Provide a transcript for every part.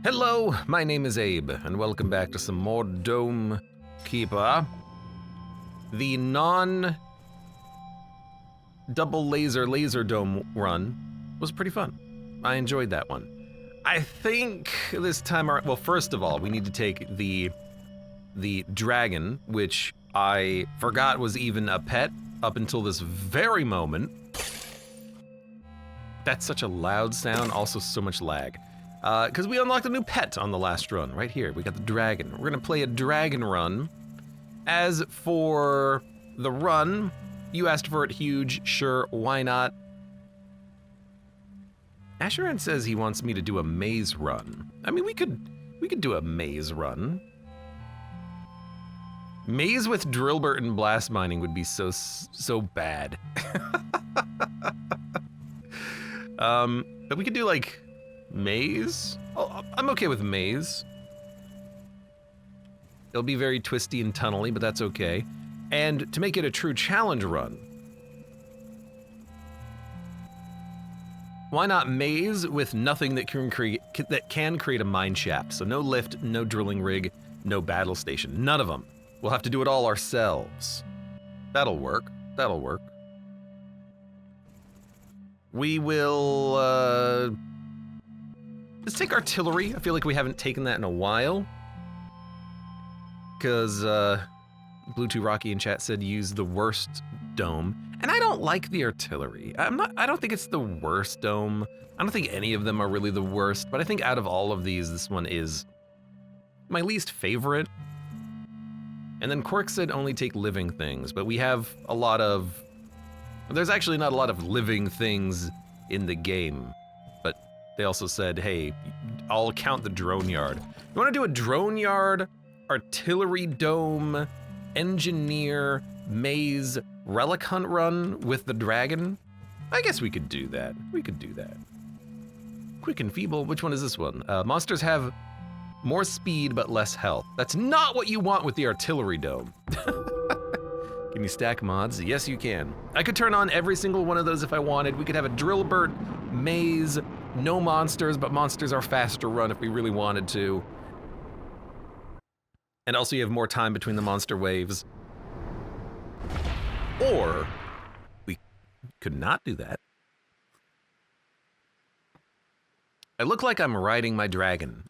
Hello, my name is Abe, and welcome back to some more Dome Keeper. The non-double laser dome run was pretty fun. I enjoyed that one. I think this time, well, first of all, we need to take the dragon, which I forgot was even a pet up until this very moment. That's such a loud sound, also so much lag. Because we unlocked a new pet on the last run, right here. We got the dragon. We're gonna play a dragon run. As for the run, you asked for it huge, sure, why not? Asheran says he wants me to do a maze run. I mean, we could do a maze run. Maze with Drillbert and blast mining would be so bad. But we could do like maze? Oh, I'm okay with maze. It'll be very twisty and tunnely, but that's okay. And to make it a true challenge run, why not maze with nothing that can create a mine shaft? So no lift, no drilling rig, no battle station, none of them. We'll have to do it all ourselves. That'll work. That'll work. We will, let's take artillery. I feel like we haven't taken that in a while. Because, Blue2 Rocky in chat said use the worst dome. And I don't like the artillery. I don't think it's the worst dome. I don't think any of them are really the worst, but I think out of all of these, this one is my least favorite. And then Quirk said only take living things, but we have a lot of, there's actually not a lot of living things in the game. But they also said, hey, I'll count the drone yard. You wanna do a drone yard, artillery dome, engineer, maze, relic hunt run with the dragon? I guess we could do that. We could do that. Quick and feeble, which one is this one? Monsters have more speed but less health. That's not what you want with the artillery dome. Can you stack mods? Yes, you can. I could turn on every single one of those if I wanted. We could have a Drillbert, maze, no monsters, but monsters are faster to run if we really wanted to. And also you have more time between the monster waves. Or we could not do that. I look like I'm riding my dragon.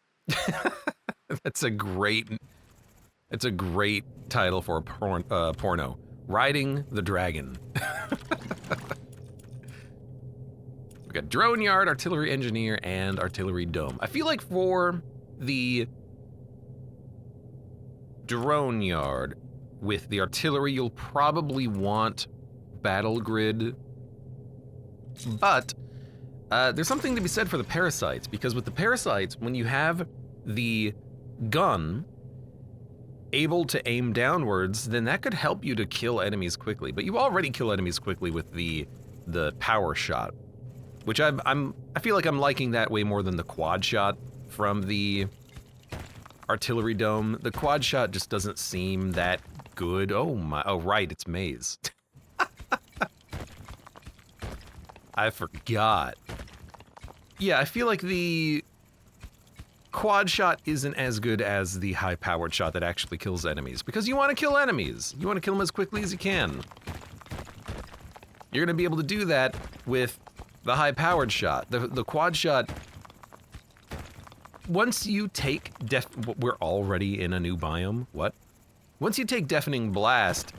That's a great title for a porno. Riding the dragon. We got drone yard, artillery engineer, and artillery dome. I feel like for the drone yard with the artillery, you'll probably want battle grid, but there's something to be said for the parasites, because with the parasites, when you have the gun able to aim downwards, then that could help you to kill enemies quickly. But you already kill enemies quickly with the power shot, which I feel like I'm liking that way more than the quad shot from the artillery dome. The quad shot just doesn't seem that good. Oh right, it's maze. I forgot. Yeah, I feel like the quad shot isn't as good as the high-powered shot that actually kills enemies, because you want to kill enemies. You want to kill them as quickly as you can. You're going to be able to do that with the high-powered shot. The quad shot, once you take we're already in a new biome? What? Once you take Deafening Blast,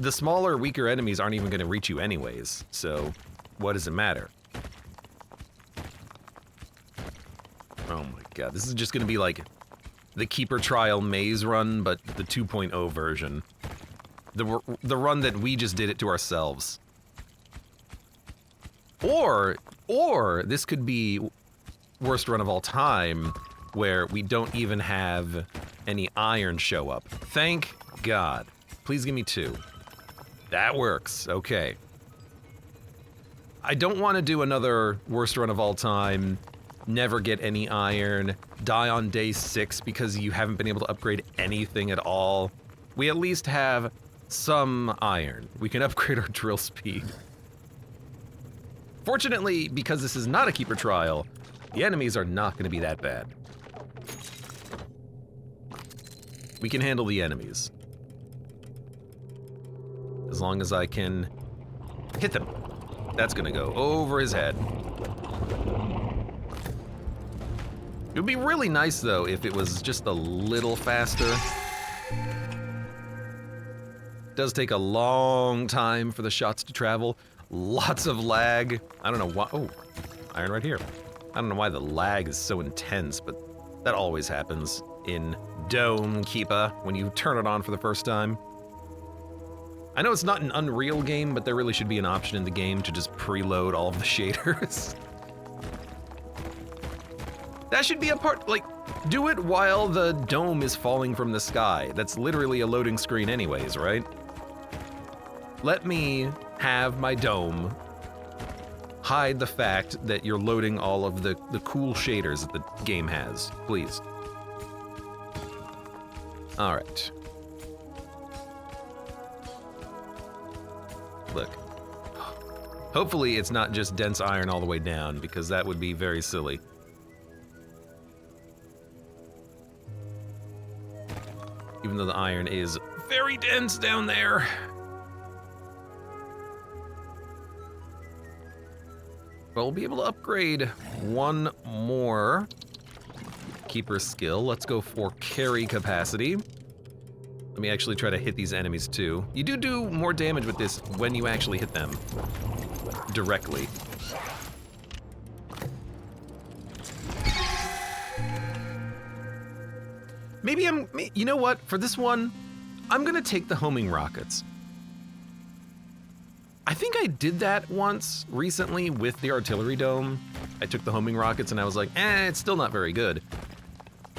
the smaller, weaker enemies aren't even going to reach you anyways, so what does it matter? Oh my god, this is just gonna be like the Keeper Trial maze run, but the 2.0 version. The run that we just did it to ourselves. Or this could be worst run of all time, where we don't even have any iron show up. Thank God. Please give me 2. That works, okay. I don't want to do another worst run of all time, never get any iron, die on day 6 because you haven't been able to upgrade anything at all. We at least have some iron. We can upgrade our drill speed. Fortunately, because this is not a Keeper Trial, the enemies are not going to be that bad. We can handle the enemies. As long as I can hit them. That's gonna go over his head. It would be really nice, though, if it was just a little faster. It does take a long time for the shots to travel. Lots of lag. I don't know why. Oh, iron right here. I don't know why the lag is so intense, but that always happens in Dome Keeper when you turn it on for the first time. I know it's not an Unreal game, but there really should be an option in the game to just preload all of the shaders. That should be a part, like, do it while the dome is falling from the sky. That's literally a loading screen anyways, right? Let me have my dome hide the fact that you're loading all of the cool shaders that the game has, please. All right. Look. Hopefully it's not just dense iron all the way down, because that would be very silly. Even though the iron is very dense down there. But we'll be able to upgrade one more keeper skill. Let's go for carry capacity. Let me actually try to hit these enemies too. You do more damage with this when you actually hit them directly. Maybe you know what? For this one, I'm gonna take the homing rockets. I think I did that once recently with the artillery dome. I took the homing rockets and I was like, it's still not very good.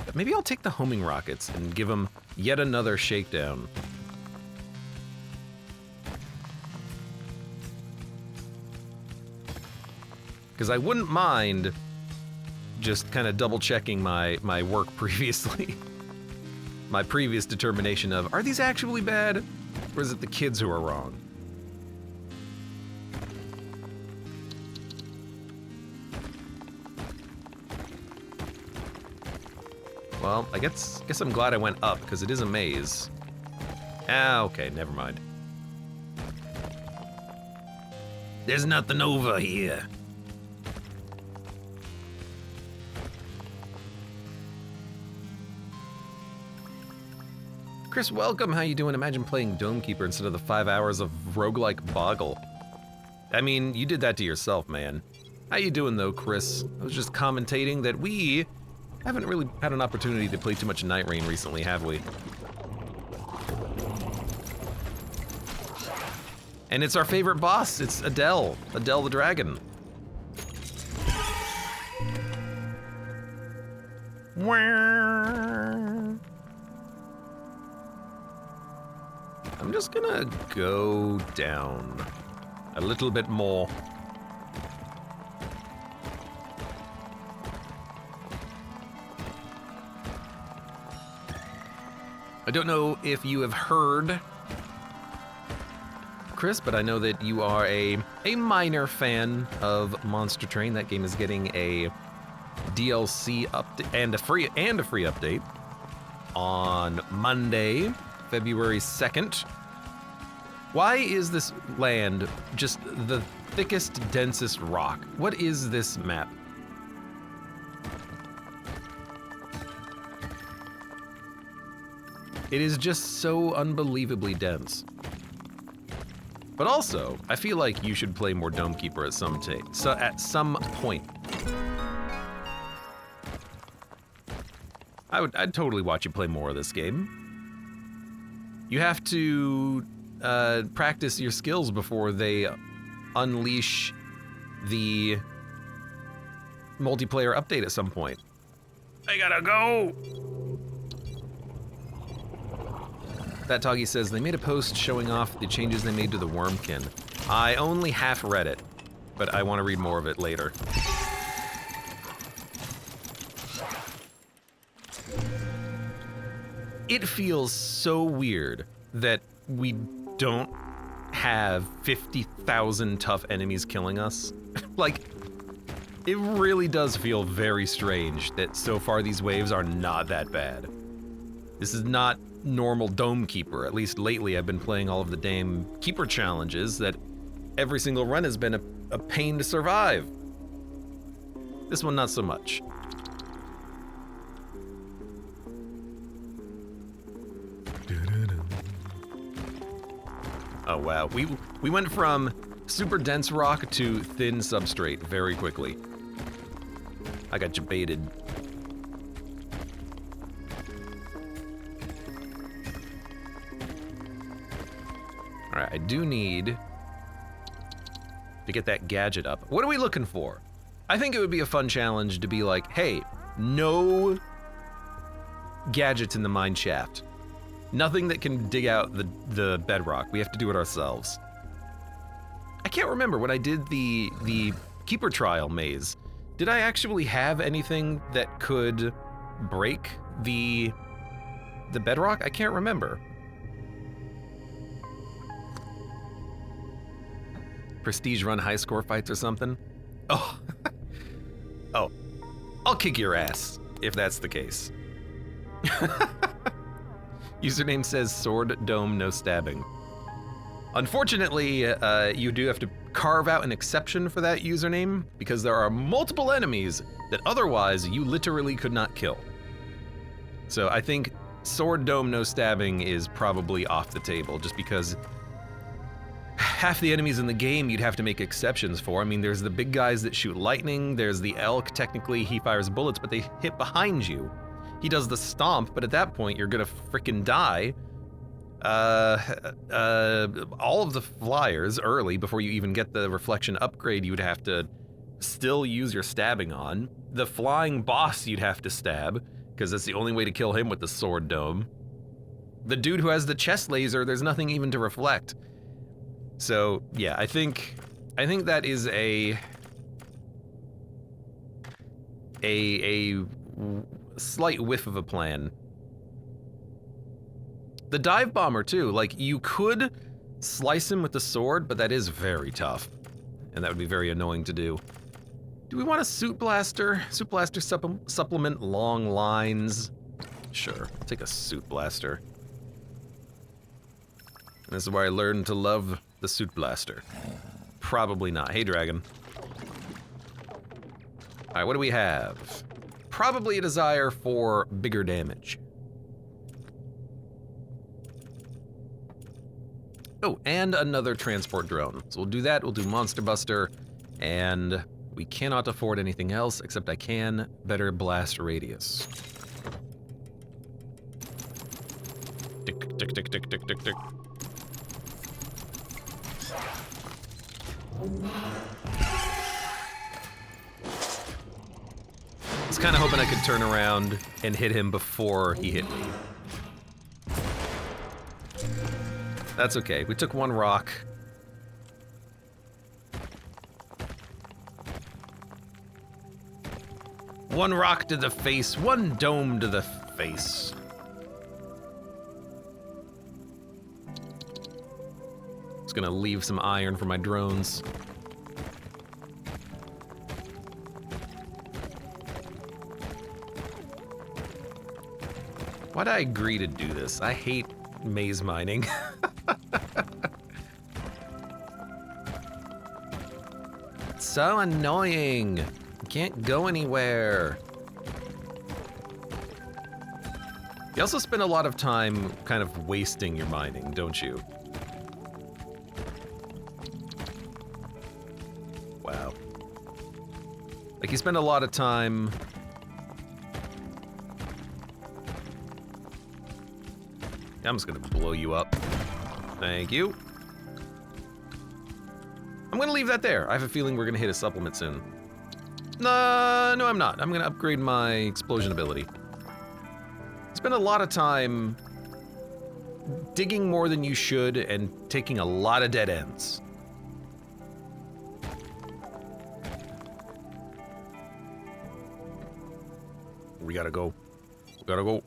But maybe I'll take the homing rockets and give them yet another shakedown. Because I wouldn't mind just kind of double checking my work previously. My previous determination of, are these actually bad? Or is it the kids who are wrong? Well, I guess I'm glad I went up, because it is a maze. Ah, okay, never mind. There's nothing over here. Chris, welcome. How you doing? Imagine playing Dome Keeper instead of the 5 hours of roguelike boggle. I mean, you did that to yourself, man. How you doing, though, Chris? I was just commentating that we haven't really had an opportunity to play too much Night Rain recently, have we? And it's our favorite boss. It's Adele the dragon. I'm just gonna go down a little bit more. I don't know if you have heard, Chris, but I know that you are a minor fan of Monster Train. That game is getting a DLC update and a free update on Monday, February 2nd. Why is this land just the thickest, densest rock? What is this map? It is just so unbelievably dense. But also, I feel like you should play more Dome Keeper at some point. I'd totally watch you play more of this game. You have to practice your skills before they unleash the multiplayer update at some point. I gotta go! That Toggy says, they made a post showing off the changes they made to the Wormkin. I only half read it, but I want to read more of it later. It feels so weird that we don't have 50,000 tough enemies killing us. Like, it really does feel very strange that so far these waves are not that bad. This is not normal Dome Keeper. At least lately I've been playing all of the damn Keeper challenges that every single run has been a pain to survive. This one, not so much. Oh wow, we went from super dense rock to thin substrate very quickly. I got jebaited. Alright, I do need to get that gadget up. What are we looking for? I think it would be a fun challenge to be like, hey, no gadgets in the mine shaft. Nothing that can dig out the bedrock. We have to do it ourselves. I can't remember when I did the Keeper Trial maze. Did I actually have anything that could break the bedrock? I can't remember. Prestige run high score fights or something? Oh. Oh. I'll kick your ass if that's the case. Username says sword dome no stabbing. Unfortunately, you do have to carve out an exception for that username because there are multiple enemies that otherwise you literally could not kill. So I think sword dome no stabbing is probably off the table just because half the enemies in the game you'd have to make exceptions for. I mean, there's the big guys that shoot lightning, there's the elk, technically he fires bullets, but they hit behind you. He does the stomp, but at that point you're gonna frickin' die. All of the flyers early, before you even get the reflection upgrade, you would have to still use your stabbing on. The flying boss you'd have to stab, because that's the only way to kill him with the sword dome. The dude who has the chest laser, there's nothing even to reflect. So yeah, I think that is a slight whiff of a plan. The dive bomber too, like you could slice him with the sword, but that is very tough. And that would be very annoying to do. Do we want a suit blaster? Suit blaster supplement long lines? Sure, I'll take a suit blaster. And this is where I learned to love the suit blaster. Probably not. Hey, dragon. All right, what do we have? Probably a desire for bigger damage. Oh, and another transport drone. So we'll do that, we'll do Monster Buster, and we cannot afford anything else, except I can better blast radius. Tick, tick, tick, tick, tick, tick, tick. I was kind of hoping I could turn around and hit him before he hit me. That's okay, we took one rock. One rock to the face, one dome to the face. Just gonna leave some iron for my drones. Why'd I agree to do this? I hate maze mining. It's so annoying. You can't go anywhere. You also spend a lot of time kind of wasting your mining, don't you? Wow. Like you spend a lot of time I'm just gonna blow you up. Thank you. I'm gonna leave that there. I have a feeling we're gonna hit a supplement soon. No, I'm not. I'm gonna upgrade my explosion ability. Spend a lot of time digging more than you should and taking a lot of dead ends. We gotta go. We gotta go.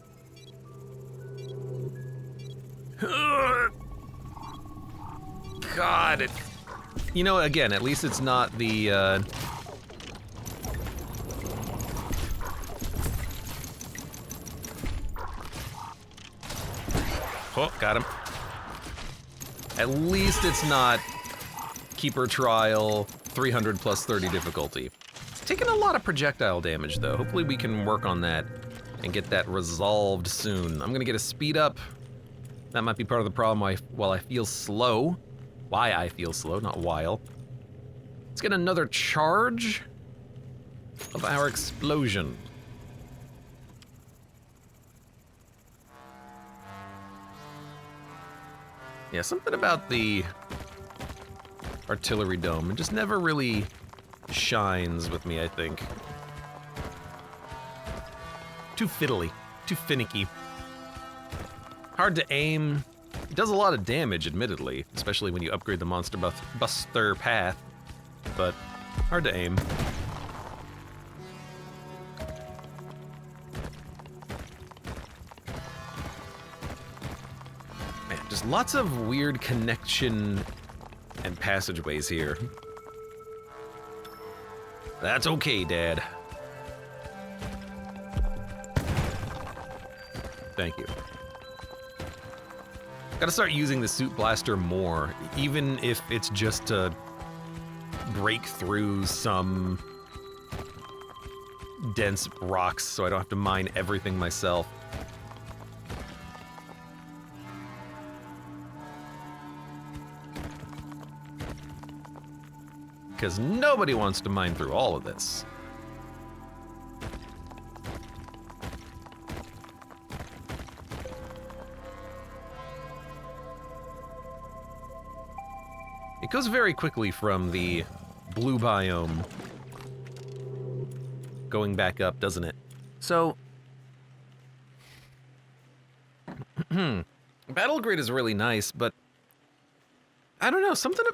God, you know, again, at least it's not the, Oh, got him. At least it's not Keeper Trial 300 plus 30 difficulty. It's taking a lot of projectile damage though. Hopefully we can work on that and get that resolved soon. I'm gonna get a speed up. That might be part of the problem while I feel slow. Why I feel slow, not while. Let's get another charge of our explosion. Yeah, something about the artillery dome. It just never really shines with me, I think. Too fiddly, too finicky. Hard to aim. It does a lot of damage, admittedly, especially when you upgrade the Monster Buster path, but hard to aim. Man, just lots of weird connection and passageways here. That's okay, Dad. Thank you. Gotta start using the suit blaster more, even if it's just to break through some dense rocks so I don't have to mine everything myself. Because nobody wants to mine through all of this. It goes very quickly from the blue biome going back up, doesn't it? So, Battle Grid is really nice, but I don't know, something...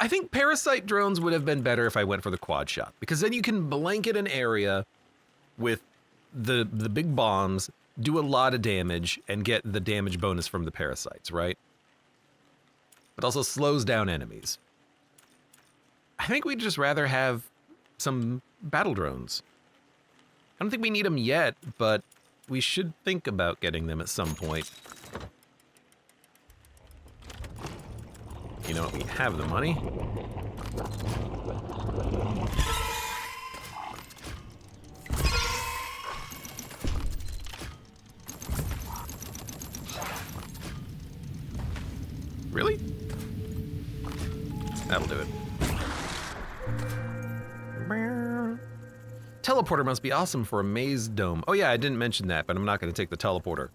I think parasite drones would have been better if I went for the quad shot, because then you can blanket an area with the big bombs, do a lot of damage, and get the damage bonus from the parasites, right? It also slows down enemies. I think we'd just rather have some battle drones. I don't think we need them yet, but we should think about getting them at some point. You know what, we have the money. Really? That'll do it. Teleporter must be awesome for a maze dome. Oh yeah, I didn't mention that, but I'm not gonna take the teleporter.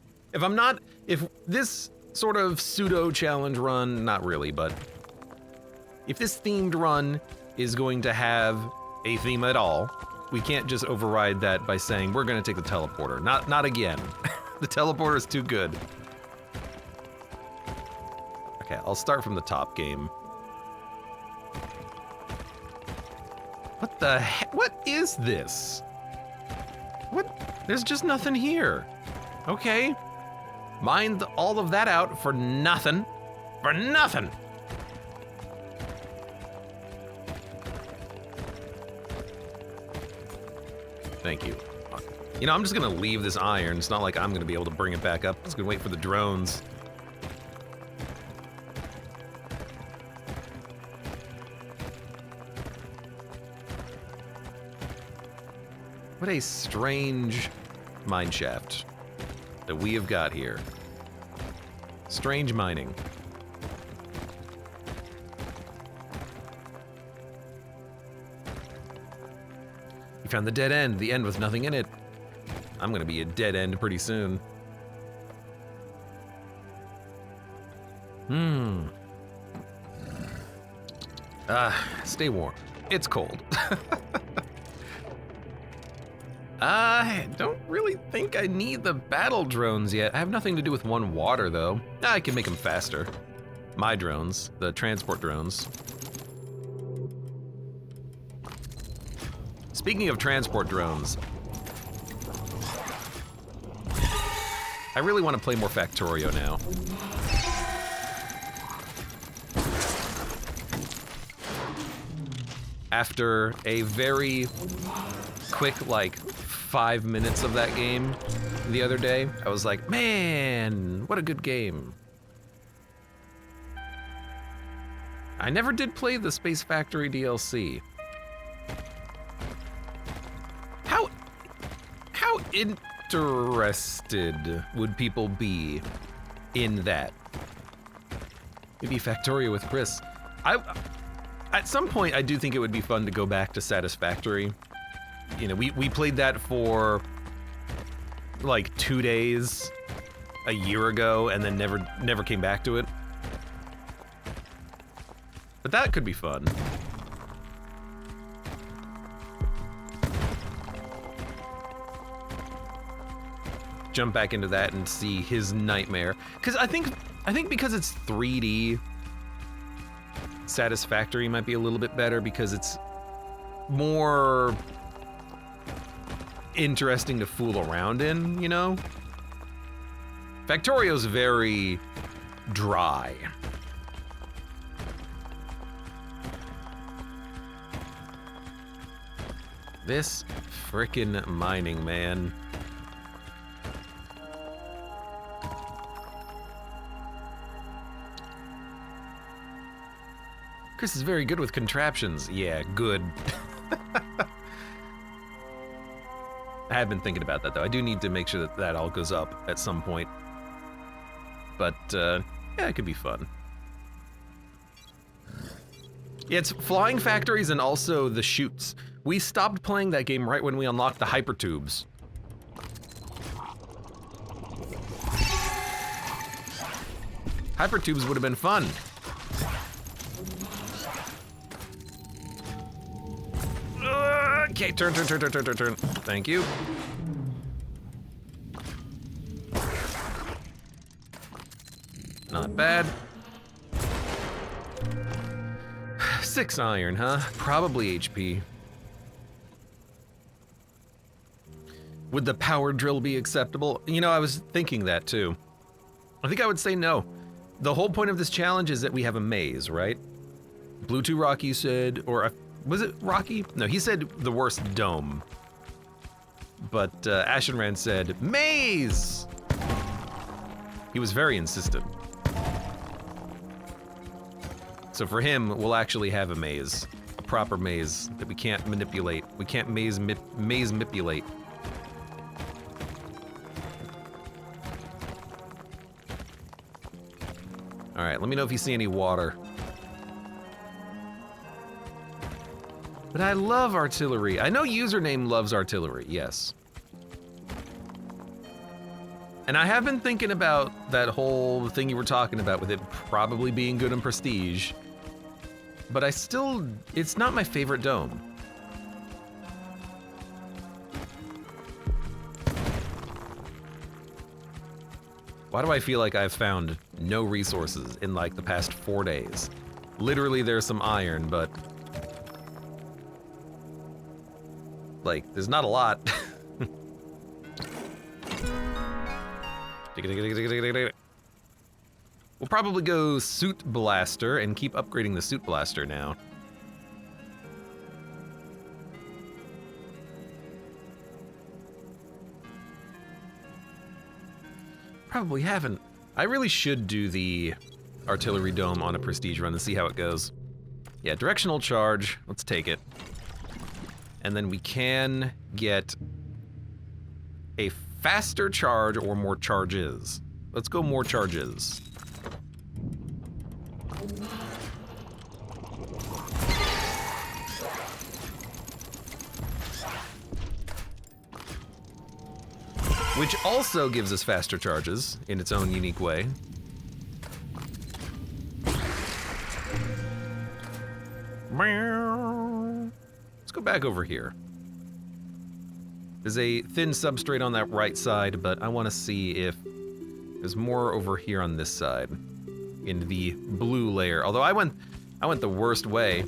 If this sort of pseudo challenge run, not really, but if this themed run is going to have a theme at all, we can't just override that by saying we're gonna take the teleporter. Not again. The teleporter is too good. Okay, I'll start from the top game. What the heck? What is this? What? There's just nothing here. Okay. Mined all of that out for nothing. For nothing. Thank you. You know, I'm just gonna leave this iron. It's not like I'm gonna be able to bring it back up. I'm just gonna wait for the drones. What a strange mineshaft that we have got here. Strange mining. You found the dead end, the end with nothing in it. I'm gonna be a dead end pretty soon. Stay warm. It's cold. I don't really think I need the battle drones yet. I have nothing to do with one water, though. I can make them faster. My drones, the transport drones. Speaking of transport drones, I really want to play more Factorio now. After a very quick, like, 5 minutes of that game the other day. I was like, man, what a good game. I never did play the Space Factory DLC. How interested would people be in that? Maybe Factorio with Chris. At some point, I do think it would be fun to go back to Satisfactory. You know, we played that for like 2 days a year ago and then never came back to it. But that could be fun. Jump back into that and see his nightmare. Because I think because it's 3D, Satisfactory might be a little bit better because it's more interesting to fool around in, you know? Factorio's very dry. This frickin' mining, man. Chris is very good with contraptions. Yeah, good. I have been thinking about that, though. I do need to make sure that that all goes up at some point. But, yeah, it could be fun. Yeah, it's flying factories and also the chutes. We stopped playing that game right when we unlocked the hypertubes. Hypertubes would have been fun. Okay, turn. Thank you. Not bad. 6 iron, huh? Probably HP. Would the power drill be acceptable? You know, I was thinking that too. I think I would say no. The whole point of this challenge is that we have a maze, right? Blue 2 Rocky said, or was it Rocky? No, he said the worst dome. But Ashenrand said, maze! He was very insistent. So for him, we'll actually have a maze. A proper maze that we can't manipulate. We can't maze manipulate. All right, let me know if you see any water. But I love artillery. I know username loves artillery, yes. And I have been thinking about that whole thing you were talking about with it probably being good in Prestige. But it's not my favorite dome. Why do I feel like I've found no resources in like the past 4 days? Literally there's some iron, but like, there's not a lot. We'll probably go Suit Blaster and keep upgrading the Suit Blaster now. Probably haven't. I really should do the artillery dome on a prestige run and see how it goes. Yeah, directional charge. Let's take it. And then we can get a faster charge or more charges. Let's go more charges. Which also gives us faster charges in its own unique way. Let's go back over here. There's a thin substrate on that right side, but I want to see if there's more over here on this side in the blue layer. Although I went the worst way.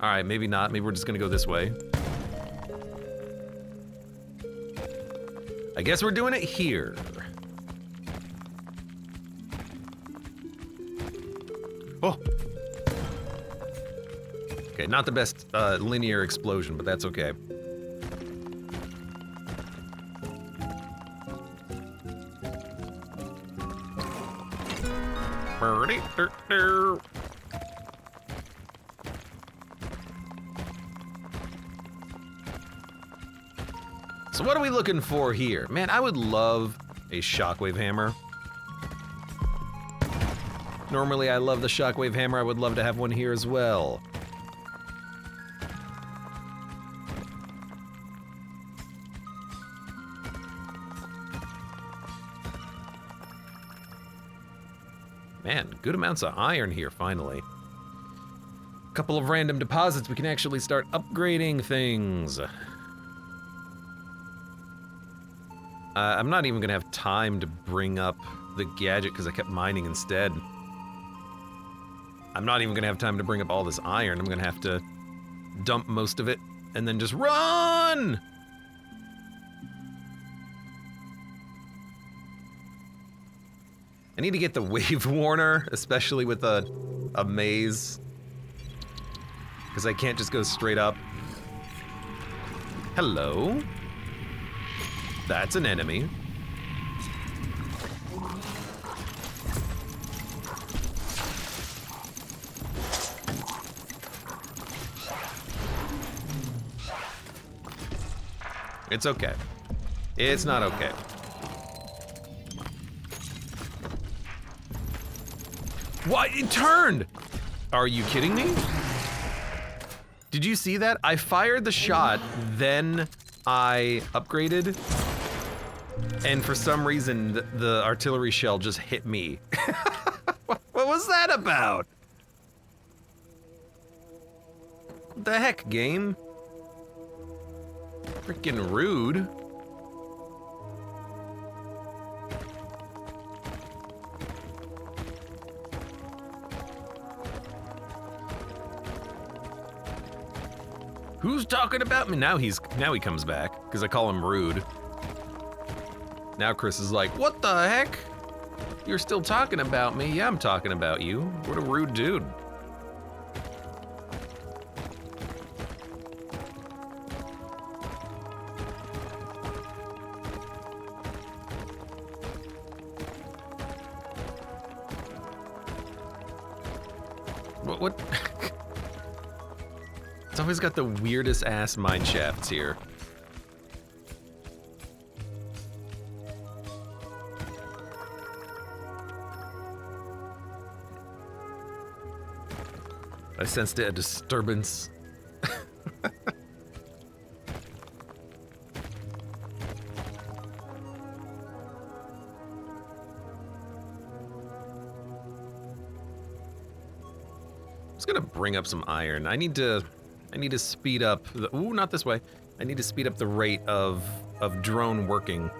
All right, maybe not. Maybe we're just gonna go this way. I guess we're doing it here. Oh. Okay, not the best linear explosion, but that's okay. So what are we looking for here? Man, I would love a shockwave hammer. Normally I love the shockwave hammer. I would love to have one here as well. Man, good amounts of iron here, finally. A couple of random deposits, we can actually start upgrading things. I'm not even gonna have time to bring up the gadget because I kept mining instead. I'm not even gonna have time to bring up all this iron. I'm gonna have to dump most of it and then just run! I need to get the wave warner, especially with a maze. Because I can't just go straight up. Hello? That's an enemy. It's okay. It's not okay. What? It turned! Are you kidding me? Did you see that? I fired the shot, then I upgraded, and for some reason the artillery shell just hit me. What was that about? What the heck, game? Freaking rude. Who's talking about me? Now he comes back, because I call him rude. Now Chris is like, what the heck? You're still talking about me? Yeah, I'm talking about you. What a rude dude. What? It's always got the weirdest ass mine shafts here. I sensed a disturbance. I'm just gonna bring up some iron. I need to speed up the, ooh, not this way. I need to speed up the rate of drone working.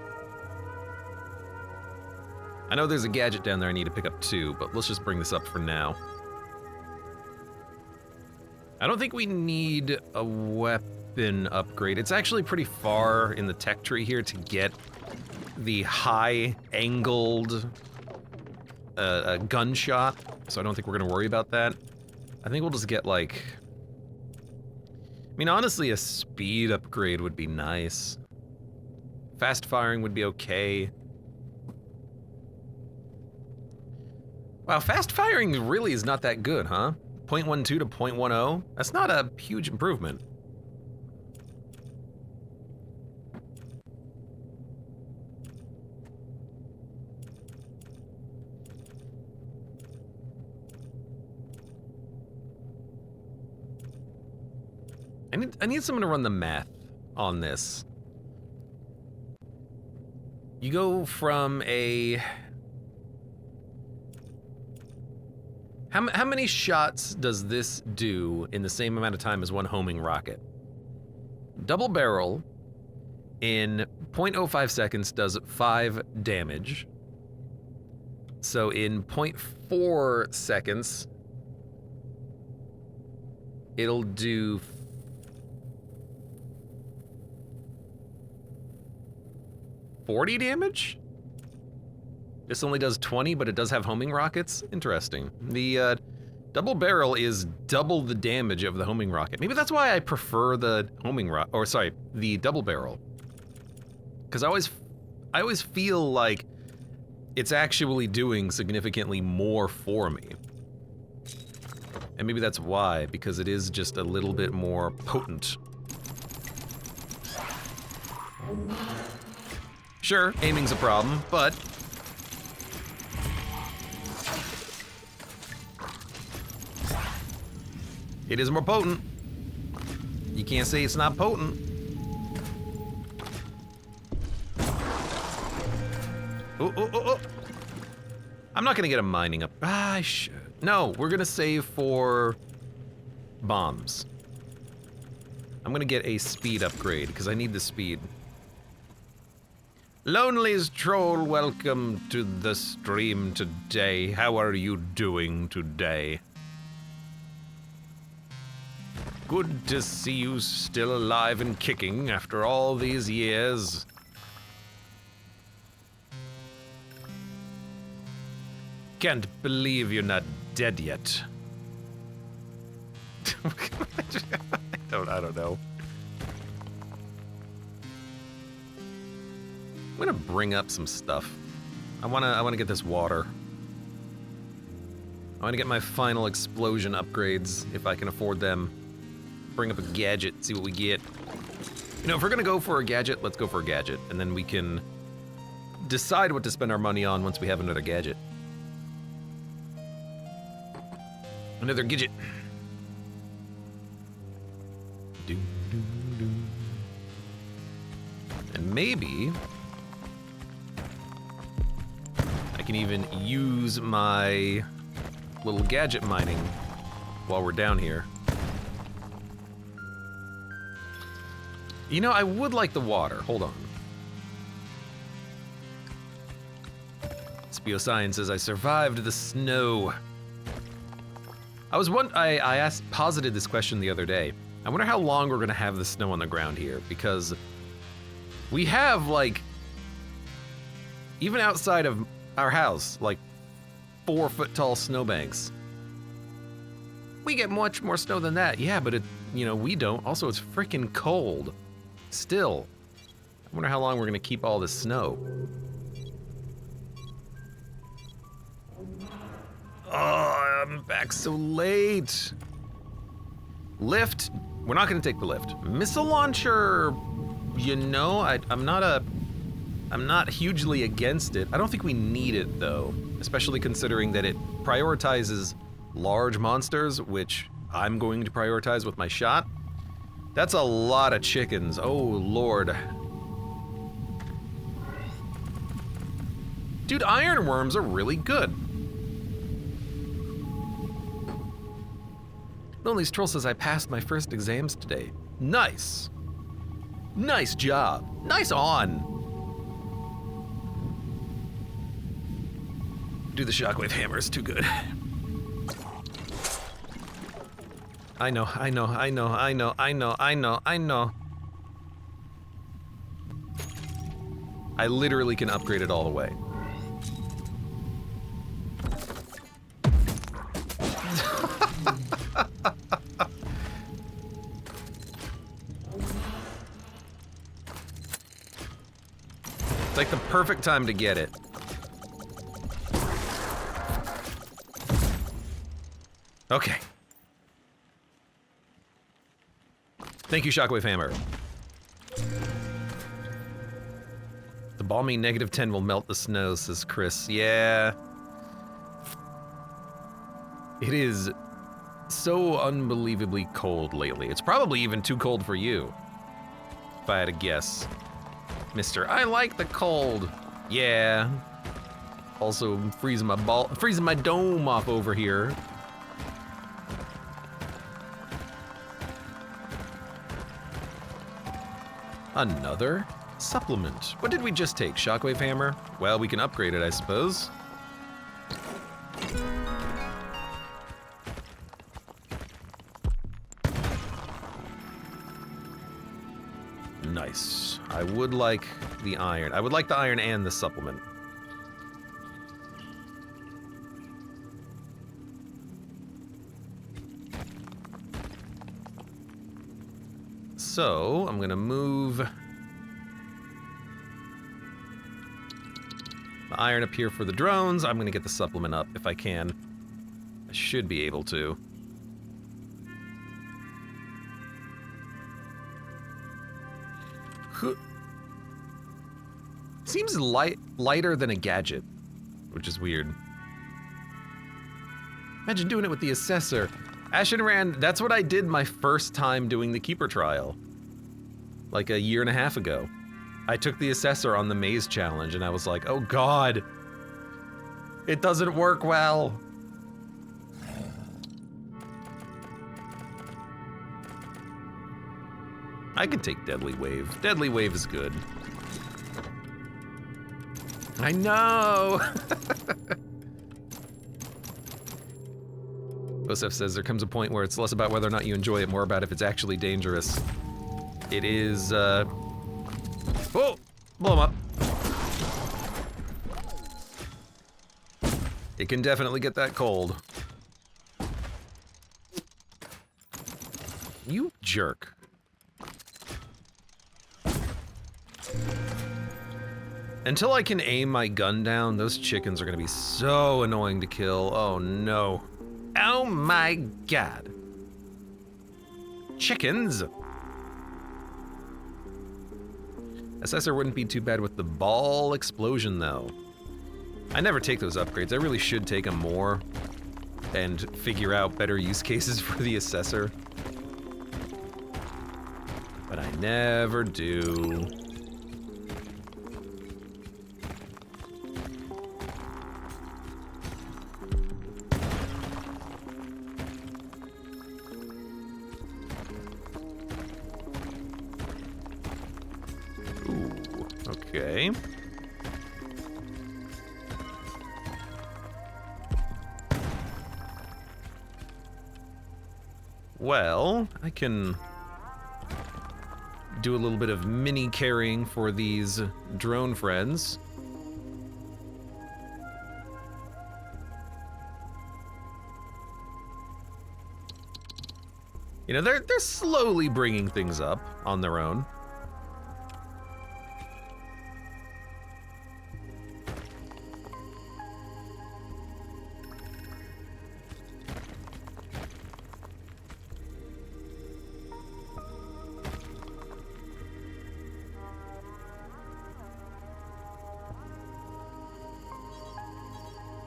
I know there's a gadget down there I need to pick up too, but let's just bring this up for now. I don't think we need a weapon upgrade. It's actually pretty far in the tech tree here to get the high-angled gunshot, so I don't think we're gonna worry about that. I think we'll just get like, I mean, honestly, a speed upgrade would be nice. Fast firing would be okay. Wow, fast firing really is not that good, huh? 0.12 to 0.10? That's not a huge improvement. I need someone to run the math on this. You go from a... How many shots does this do in the same amount of time as one homing rocket? Double barrel in 0.05 seconds does 5 damage. So in 0.4 seconds, it'll do 40 damage? This only does 20, but it does have homing rockets? Interesting. The double barrel is double the damage of the homing rocket. Maybe that's why I prefer the homing rocket, or sorry, the double barrel. Because I always feel like it's actually doing significantly more for me. And maybe that's why, because it is just a little bit more potent. Sure, aiming's a problem, but it is more potent. You can't say it's not potent. Oh. I'm not gonna get a mining up. I should. No, we're gonna save for bombs. I'm gonna get a speed upgrade, because I need the speed. Lonely's Troll, welcome to the stream today. How are you doing today? Good to see you still alive and kicking after all these years. Can't believe you're not dead yet. I don't know. I'm gonna bring up some stuff. I wanna get this water. I wanna get my final explosion upgrades if I can afford them. Bring up a gadget, see what we get. You know, if we're gonna go for a gadget, let's go for a gadget, and then we can decide what to spend our money on once we have another gadget. Another gadget. And maybe I can even use my little gadget mining while we're down here. You know, I would like the water. Hold on. Spioscience says I survived the snow. I posited this question the other day. I wonder how long we're gonna have the snow on the ground here, because we have, like, even outside of our house, like 4-foot tall snowbanks. We get much more snow than that. Yeah, but we don't. Also, it's freaking cold. Still. I wonder how long we're gonna keep all this snow. Oh, I'm back so late. Lift. We're not gonna take the lift. Missile launcher. I'm not hugely against it. I don't think we need it though, especially considering that it prioritizes large monsters, which I'm going to prioritize with my shot. That's a lot of chickens. Oh, Lord. Dude, ironworms are really good. Lonely's Troll says I passed my first exams today. Nice. Nice job. Nice on. Dude, the shockwave hammer is too good. I know. I literally can upgrade it all the way. It's like the perfect time to get it. Okay. Thank you, Shockwave Hammer. The balmy -10 will melt the snow, says Chris. Yeah. It is so unbelievably cold lately. It's probably even too cold for you, if I had to guess. Mister, I like the cold. Yeah. Also freezing my dome off over here. Another supplement. What did we just take? Shockwave hammer? Well, we can upgrade it, I suppose. Nice. I would like the iron. I would like the iron and the supplement. So, I'm gonna move Iron up here for the drones. I'm gonna get the supplement up if I can. I should be able to. Seems lighter than a gadget, which is weird. Imagine doing it with the assessor. Ashenrand, that's what I did my first time doing the Keeper trial. Like a year and a half ago. I took the assessor on the maze challenge and I was like, oh god. It doesn't work well. I can take Deadly Wave. Deadly Wave is good. I know! Osef says there comes a point where it's less about whether or not you enjoy it, more about if it's actually dangerous. It is, oh! Blow him up. It can definitely get that cold. You jerk. Until I can aim my gun down, those chickens are gonna be so annoying to kill. Oh no. Oh my god. Chickens! Assessor wouldn't be too bad with the ball explosion though. I never take those upgrades. I really should take them more and figure out better use cases for the assessor. But I never do. Okay. Well, I can do a little bit of mini carrying for these drone friends. You know, they're slowly bringing things up on their own.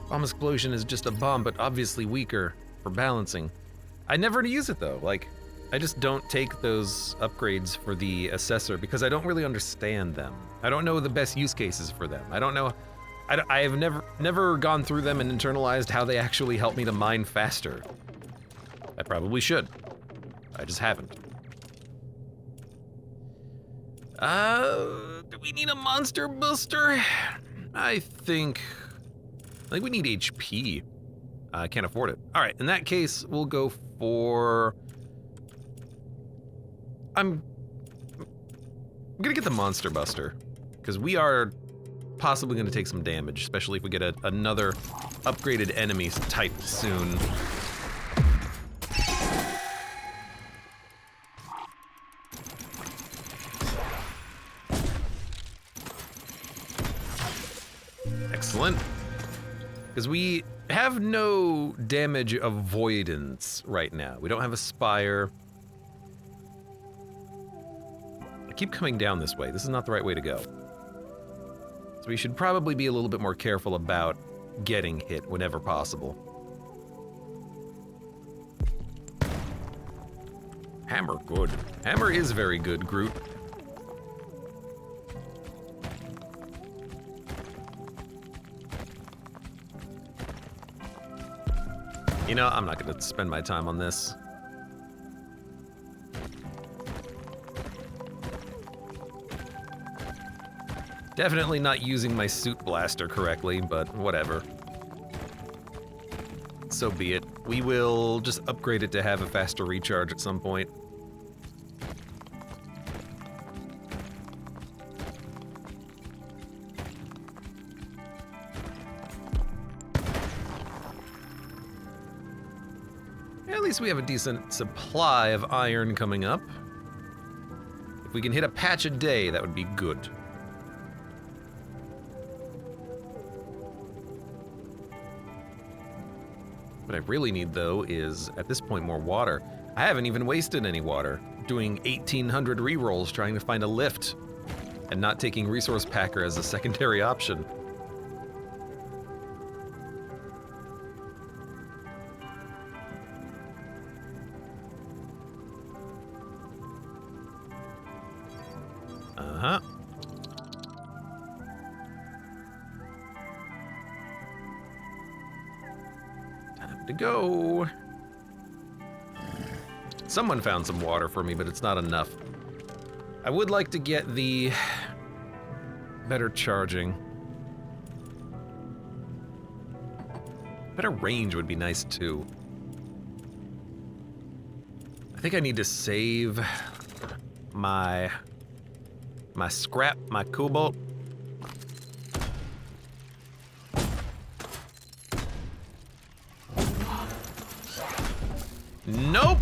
Bomb explosion is just a bomb, but obviously weaker for balancing. I never use it though. Like, I just don't take those upgrades for the assessor because I don't really understand them. I don't know the best use cases for them. I don't know. I have never gone through them and internalized how they actually help me to mine faster. I probably should. I just haven't. Do we need a monster booster? I think we need HP. I can't afford it. All right, in that case, we'll go for... I'm gonna get the Monster Buster, because we are possibly gonna take some damage, especially if we get another upgraded enemy type soon. Excellent. Because we have no damage avoidance right now. We don't have a spire. I keep coming down this way. This is not the right way to go. So we should probably be a little bit more careful about getting hit whenever possible. Hammer, good. Hammer is very good, Groot. You know, I'm not gonna spend my time on this. Definitely not using my suit blaster correctly, but whatever. So be it. We will just upgrade it to have a faster recharge at some point. At least we have a decent supply of iron coming up. If we can hit a patch a day, that would be good. What I really need, though, is, at this point, more water. I haven't even wasted any water. Doing 1,800 rerolls trying to find a lift, and not taking Resource Packer as a secondary option. Uh-huh. Time to go. Someone found some water for me, but it's not enough. I would like to get the better charging. Better range would be nice too. I think I need to save my scrap, my cobalt. Nope.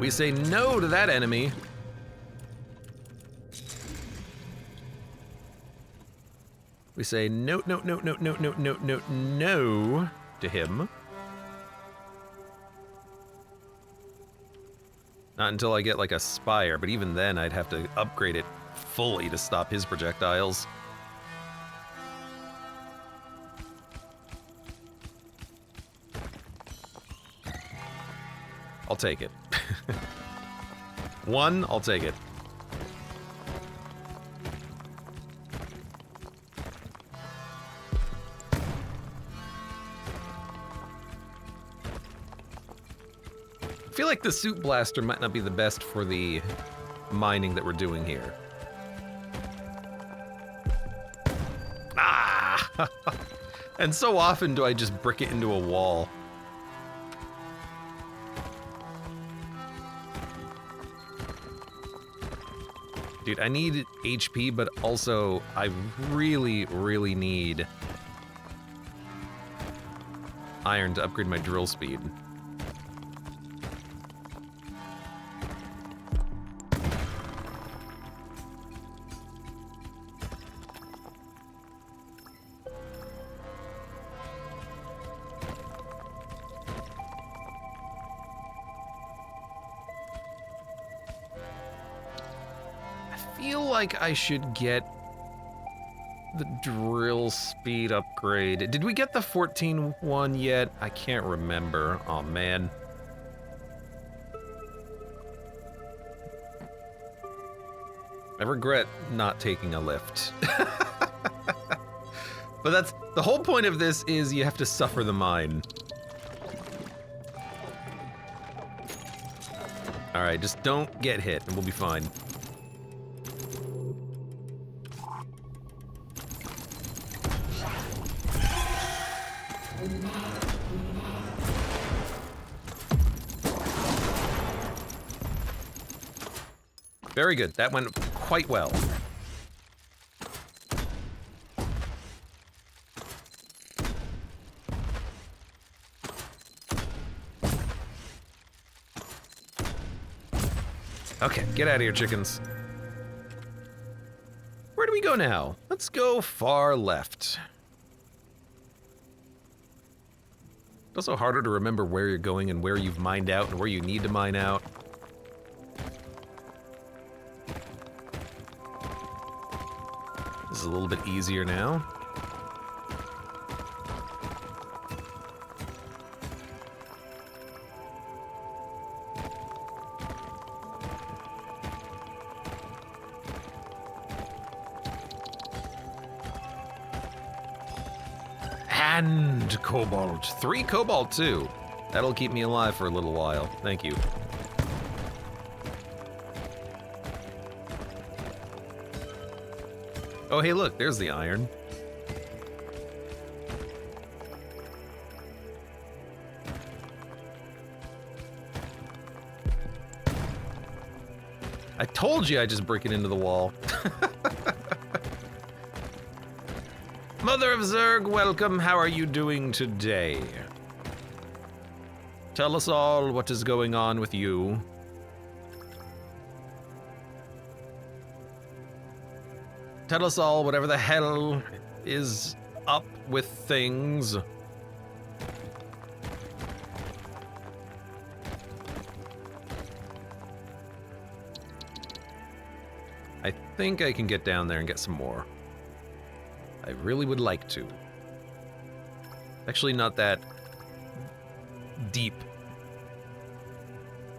We say no to that enemy. We say no, no, no, no, no, no, no, no, no to him. Not until I get like a spire, but even then I'd have to upgrade it fully to stop his projectiles. I'll take it. One, I'll take it. I feel like the Suit Blaster might not be the best for the mining that we're doing here. Ah! And so often do I just brick it into a wall. Dude, I need HP, but also I really, really need iron to upgrade my drill speed. Like I should get the drill speed upgrade. Did we get the 14 one yet? I can't remember. Oh man. I regret not taking a lift. But that's the whole point of this, is you have to suffer the mine. All right, just don't get hit and we'll be fine. Very good. That went quite well. Okay, get out of here, chickens. Where do we go now? Let's go far left. It's also harder to remember where you're going and where you've mined out and where you need to mine out. This is a little bit easier now. And cobalt. 3 cobalt too. That'll keep me alive for a little while. Thank you. Oh, hey, look, there's the iron. I told you I just brick it into the wall. Mother of Zerg, welcome. How are you doing today? Tell us all what is going on with you. Tell us all whatever the hell is up with things. I think I can get down there and get some more. I really would like to. Actually, not that deep.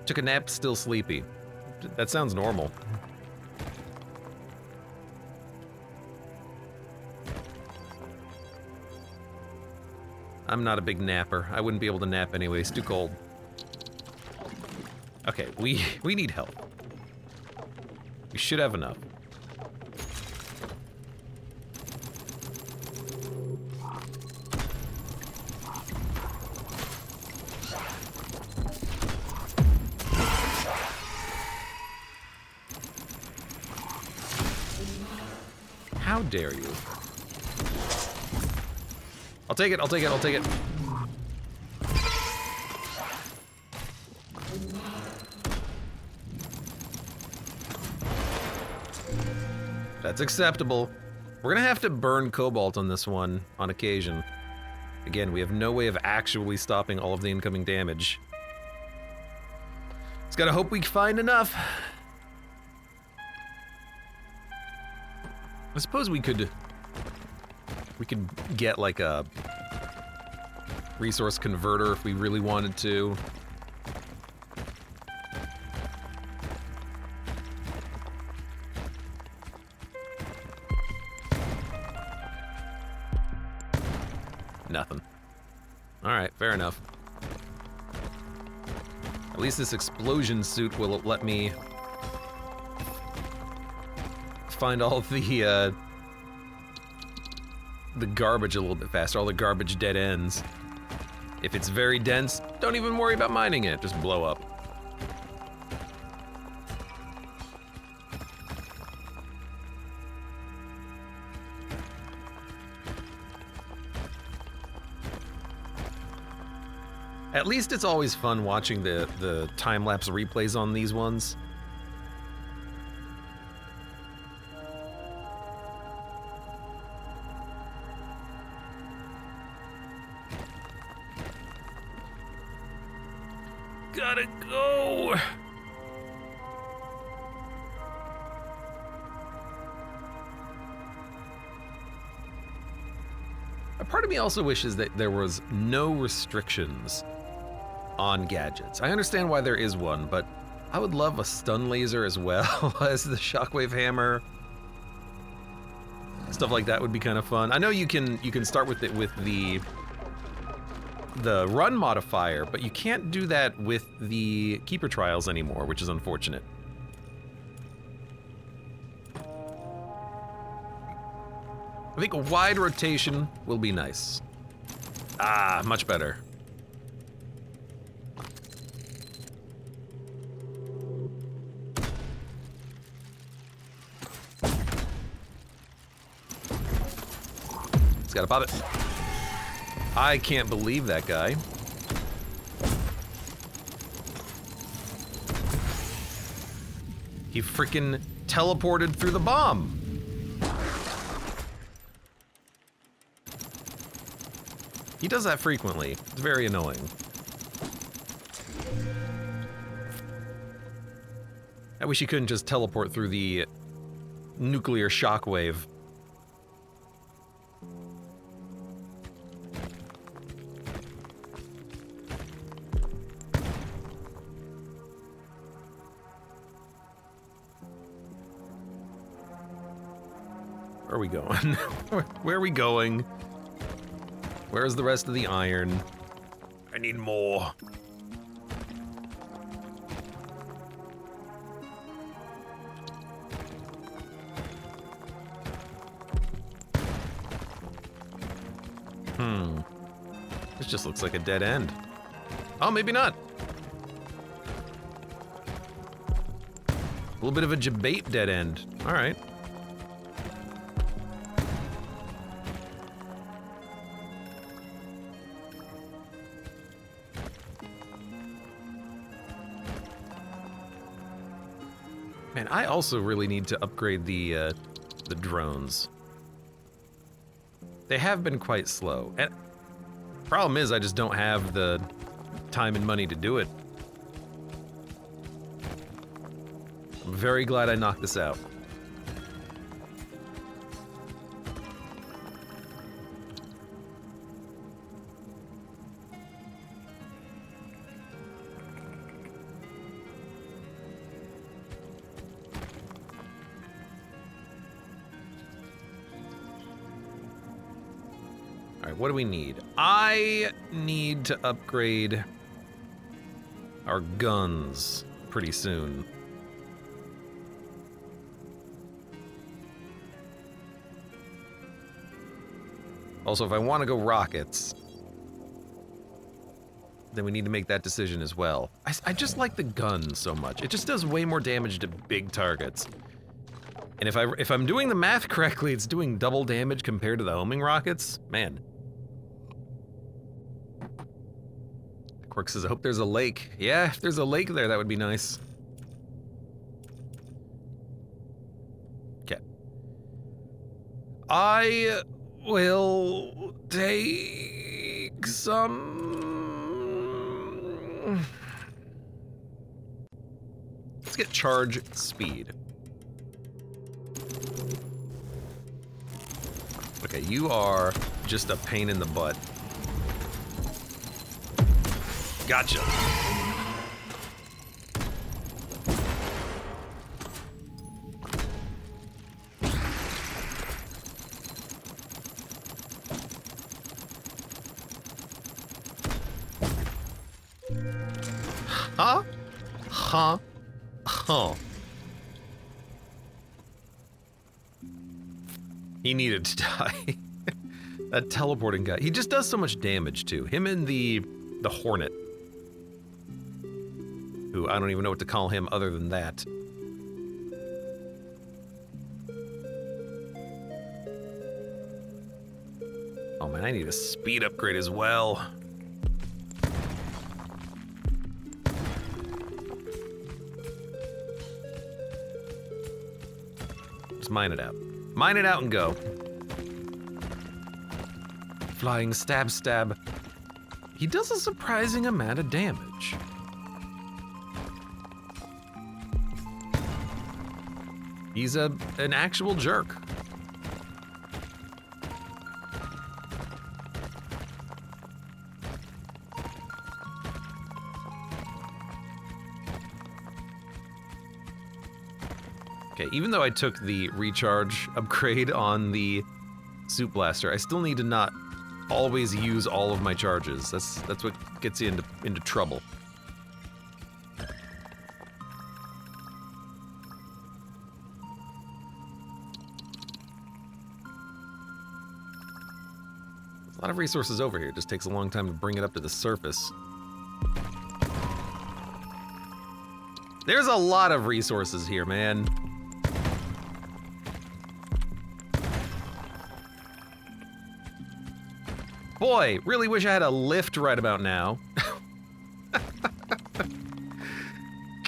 Took a nap, still sleepy. That sounds normal. I'm not a big napper. I wouldn't be able to nap anyway, it's too cold. Okay, we need help. We should have enough. How dare you? I'll take it, I'll take it, I'll take it. That's acceptable. We're gonna have to burn cobalt on this one on occasion. Again, we have no way of actually stopping all of the incoming damage. Just gotta hope we find enough. I suppose we could get like a resource converter if we really wanted to. Nothing. Alright, fair enough. At least this explosion suit will let me find all the garbage a little bit faster, all the garbage dead ends. If it's very dense, don't even worry about mining it, just blow up. At least it's always fun watching the time-lapse replays on these ones. Gotta go! A part of me also wishes that there was no restrictions on gadgets. I understand why there is one, but I would love a stun laser as well as the shockwave hammer. Stuff like that would be kind of fun. I know you can start with it with the run modifier, but you can't do that with the keeper trials anymore, which is unfortunate. I think a wide rotation will be nice. Ah, much better. Gotta pop it. I can't believe that guy. He freaking teleported through the bomb. He does that frequently. It's very annoying. I wish he couldn't just teleport through the nuclear shockwave. Where are we going? Where are we going? Where's the rest of the iron? I need more. This just looks like a dead end. Oh, maybe not. A little bit of a debate dead end. All right. Man, I also really need to upgrade the the drones. They have been quite slow. And problem is, I just don't have the time and money to do it. I'm very glad I knocked this out. What do we need? I need to upgrade our guns pretty soon. Also, if I want to go rockets, then we need to make that decision as well. I just like the gun so much. It just does way more damage to big targets. And if I'm doing the math correctly, it's doing double damage compared to the homing rockets. Man. Quirk says, I hope there's a lake. Yeah, if there's a lake there, that would be nice. Okay. I will take some... Let's get charge speed. Okay, you are just a pain in the butt. Gotcha. Huh? Huh? Huh. He needed to die. That teleporting guy. He just does so much damage too. Him and the Hornet. Who I don't even know what to call him other than that. Oh man, I need a speed upgrade as well. Just mine it out. Mine it out and go. Flying stab stab. He does a surprising amount of damage. He's an actual jerk. Okay, even though I took the recharge upgrade on the Soup Blaster, I still need to not always use all of my charges. That's what gets you into trouble. There's a lot of resources over here. It just takes a long time to bring it up to the surface. There's a lot of resources here, man. Boy, really wish I had a lift right about now.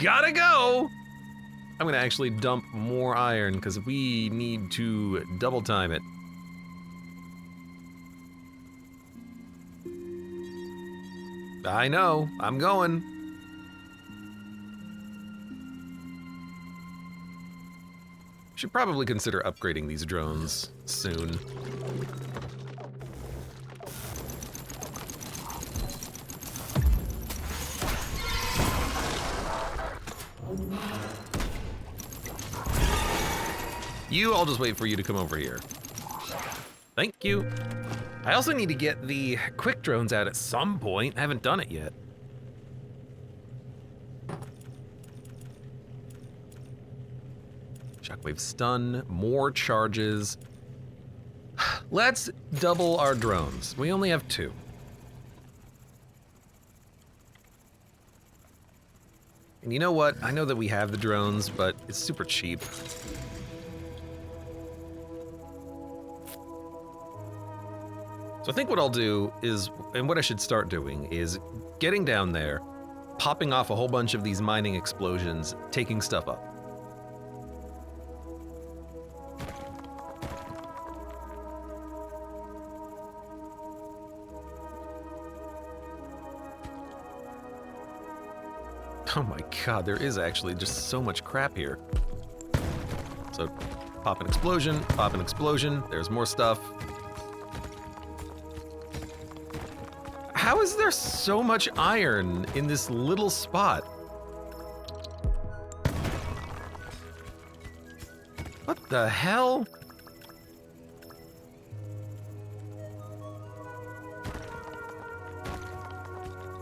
Gotta go! I'm gonna actually dump more iron because we need to double time it. I know, I'm going. Should probably consider upgrading these drones soon. I'll just wait for you to come over here. Thank you. I also need to get the quick drones out at some point. I haven't done it yet. Shockwave stun, more charges. Let's double our drones. We only have 2. And you know what? I know that we have the drones, but it's super cheap. So I think what I'll do is, and what I should start doing, is getting down there, popping off a whole bunch of these mining explosions, taking stuff up. Oh my god, there is actually just so much crap here. So, pop an explosion, there's more stuff. How is there so much iron in this little spot? What the hell?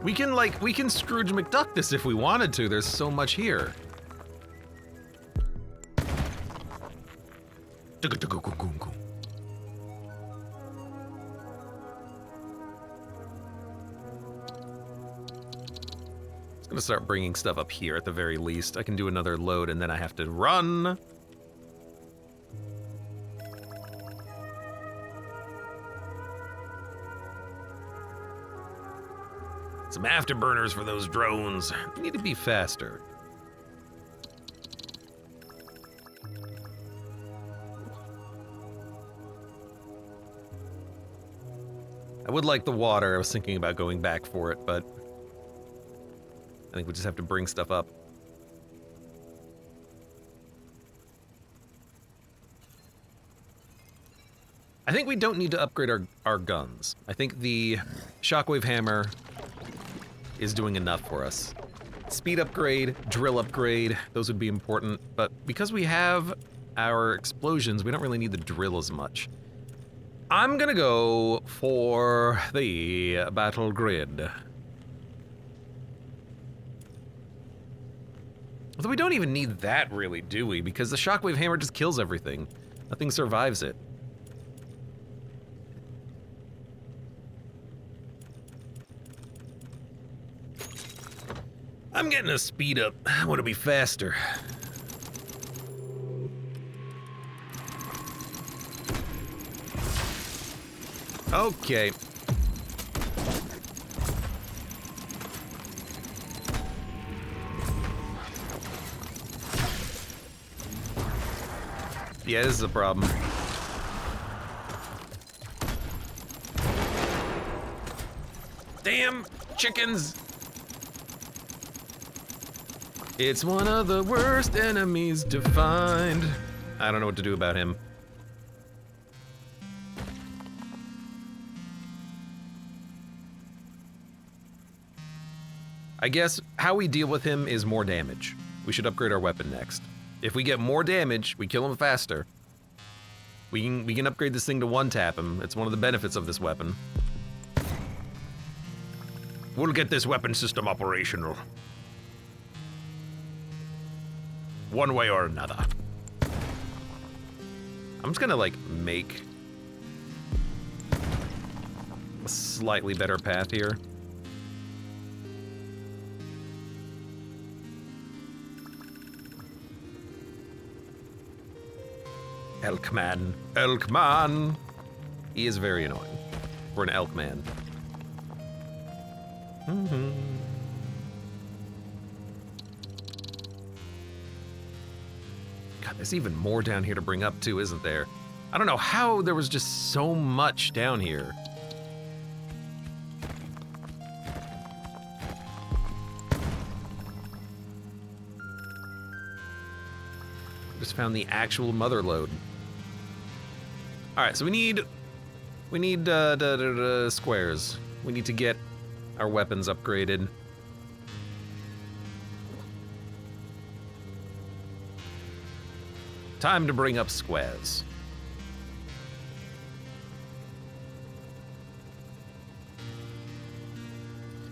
We can Scrooge McDuck this if we wanted to. There's so much here. It's gonna start bringing stuff up here at the very least. I can do another load and then I have to run. Some afterburners for those drones. We need to be faster. I would like the water. I was thinking about going back for it, but I think we just have to bring stuff up. I think we don't need to upgrade our guns. I think the shockwave hammer is doing enough for us. Speed upgrade, drill upgrade, those would be important, but because we have our explosions, we don't really need the drill as much. I'm gonna go for the battle grid. Although we don't even need that really, do we? Because the shockwave hammer just kills everything. Nothing survives it. I'm getting a speed up. I want to be faster. Okay. Yeah, this is a problem. Damn chickens! It's one of the worst enemies to find. I don't know what to do about him. I guess how we deal with him is more damage. We should upgrade our weapon next. If we get more damage, we kill him faster. We can upgrade this thing to one-tap him. It's one of the benefits of this weapon. We'll get this weapon system operational. One way or another. I'm just gonna, like, make a slightly better path here. Elkman. Elkman! He is very annoying for an Elkman. Mm-hmm. God, there's even more down here to bring up too, isn't there? I don't know how there was just so much down here. Just found the actual mother lode. All right, so we need squares. We need to get our weapons upgraded. Time to bring up squares.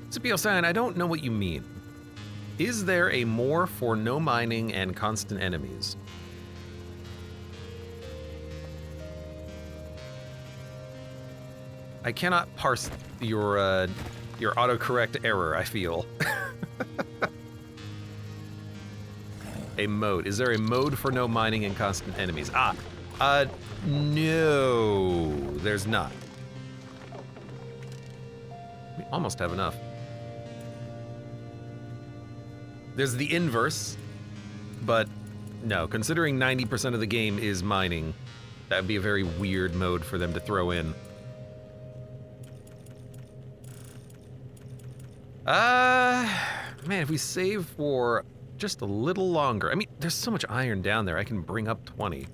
Scipio-san, I don't know what you mean. Is there a more for no mining and constant enemies? I cannot parse your autocorrect error, I feel. A mode. Is there a mode for no mining and constant enemies? No, there's not. We almost have enough. There's the inverse, but no, considering 90% of the game is mining, that would be a very weird mode for them to throw in. Man, if we save for just a little longer. I mean, there's so much iron down there. I can bring up 20.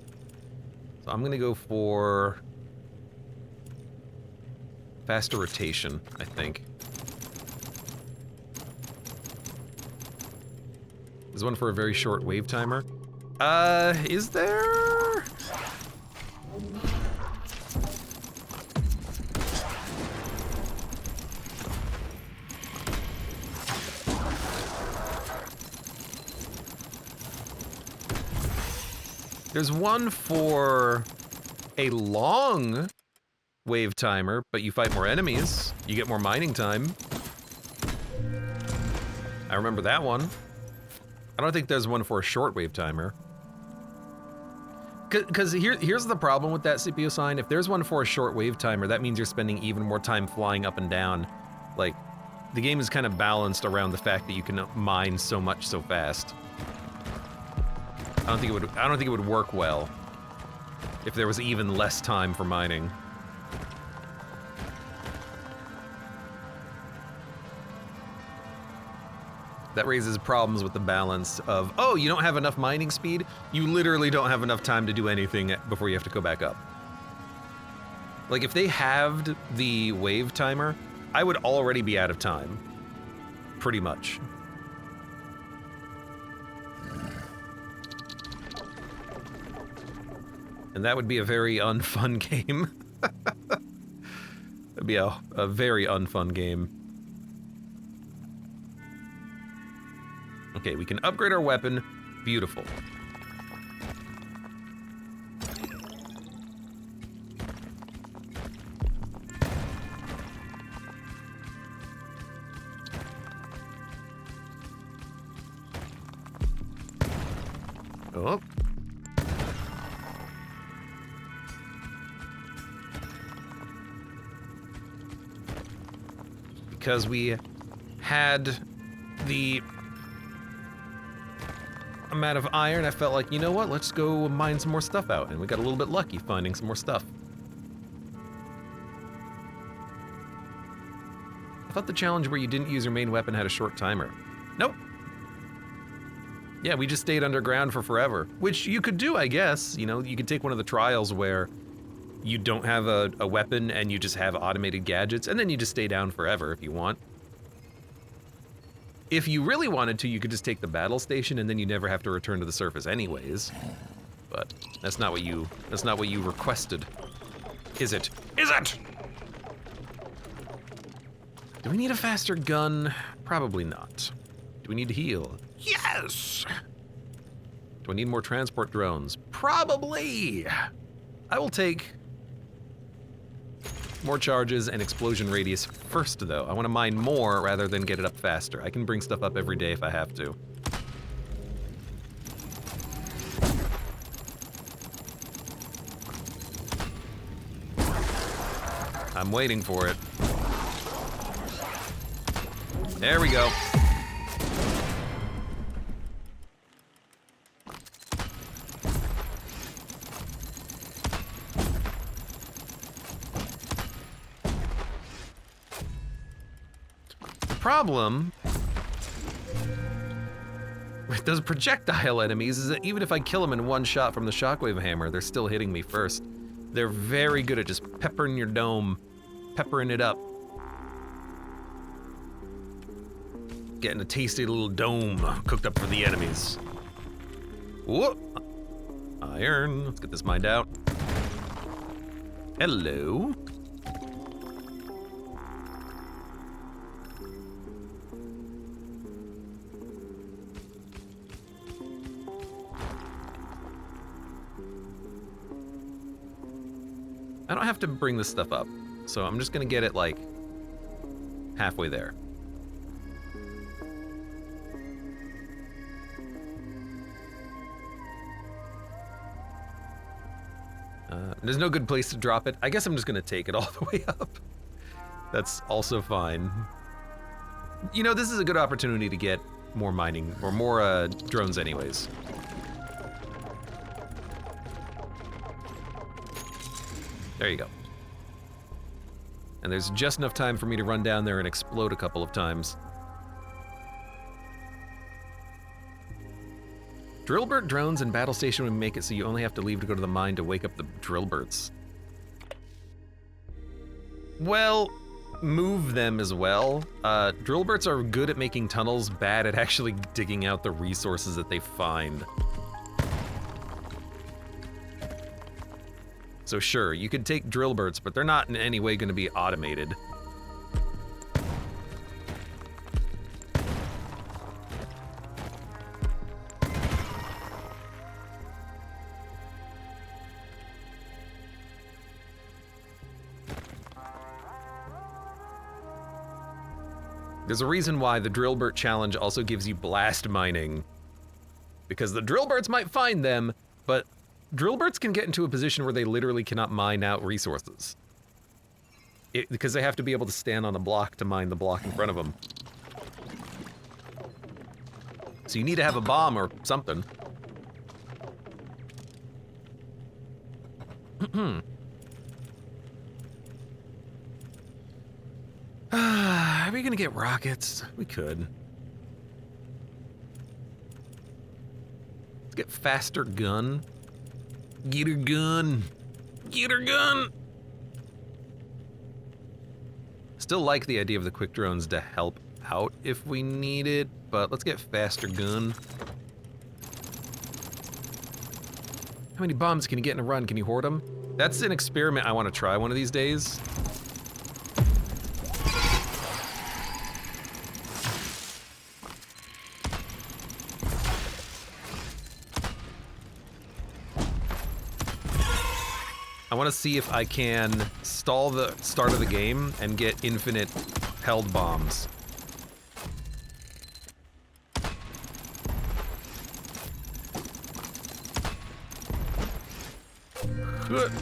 So I'm gonna go for faster rotation, I think. There's one for a very short wave timer. Is there? There's one for a long wave timer, but you fight more enemies. You get more mining time. I remember that one. I don't think there's one for a short wave timer. Because here's the problem with that CPU sign. If there's one for a short wave timer, that means you're spending even more time flying up and down. Like, the game is kind of balanced around the fact that you can mine so much so fast. I don't think it would work well if there was even less time for mining. That raises problems with the balance of, oh, you don't have enough mining speed? You literally don't have enough time to do anything before you have to go back up. Like, if they halved the wave timer, I would already be out of time. Pretty much. And that would be a very unfun game. That'd be a very unfun game. Okay, we can upgrade our weapon. Beautiful. Oh. Because we had the amount of iron, I felt like, you know what, let's go mine some more stuff out. And we got a little bit lucky finding some more stuff. I thought the challenge where you didn't use your main weapon had a short timer. Nope. Yeah, we just stayed underground for forever. Which you could do, I guess. You know, you could take one of the trials where you don't have a weapon and you just have automated gadgets, and then you just stay down forever if you want. If you really wanted to, you could just take the battle station and then you never have to return to the surface anyways. But that's not what you requested. Is it? Is it? Do we need a faster gun? Probably not. Do we need to heal? Yes! Do I need more transport drones? Probably! I will take more charges and explosion radius first, though. I want to mine more rather than get it up faster. I can bring stuff up every day if I have to. I'm waiting for it. There we go. Problem with those projectile enemies is that even if I kill them in one shot from the shockwave hammer, they're still hitting me first. They're very good at just peppering your dome, peppering it up. Getting a tasty little dome cooked up for the enemies. Whoop! Iron, let's get this mined out. Hello. I don't have to bring this stuff up, so I'm just gonna get it, like, halfway there. There's no good place to drop it. I guess I'm just gonna take it all the way up. That's also fine. You know, this is a good opportunity to get more mining, or more drones anyways. There you go. And there's just enough time for me to run down there and explode a couple of times. Drillbert drones and battle station would make it so you only have to leave to go to the mine to wake up the Drillberts. Well, move them as well. Drillberts are good at making tunnels, bad at actually digging out the resources that they find. So sure, you could take Drillberts, but they're not in any way going to be automated. There's a reason why the Drillbert challenge also gives you blast mining. Because the Drillberts might find them, but Drillberts can get into a position where they literally cannot mine out resources. Because they have to be able to stand on a block to mine the block in front of them. So you need to have a bomb or something. Are we gonna get rockets? We could. Let's get faster gun. Get her gun. Get her gun. Still like the idea of the quick drones to help out if we need it, but let's get faster gun. How many bombs can you get in a run? Can you hoard them? That's an experiment I want to try one of these days. I want to see if I can stall the start of the game and get infinite held bombs. Good.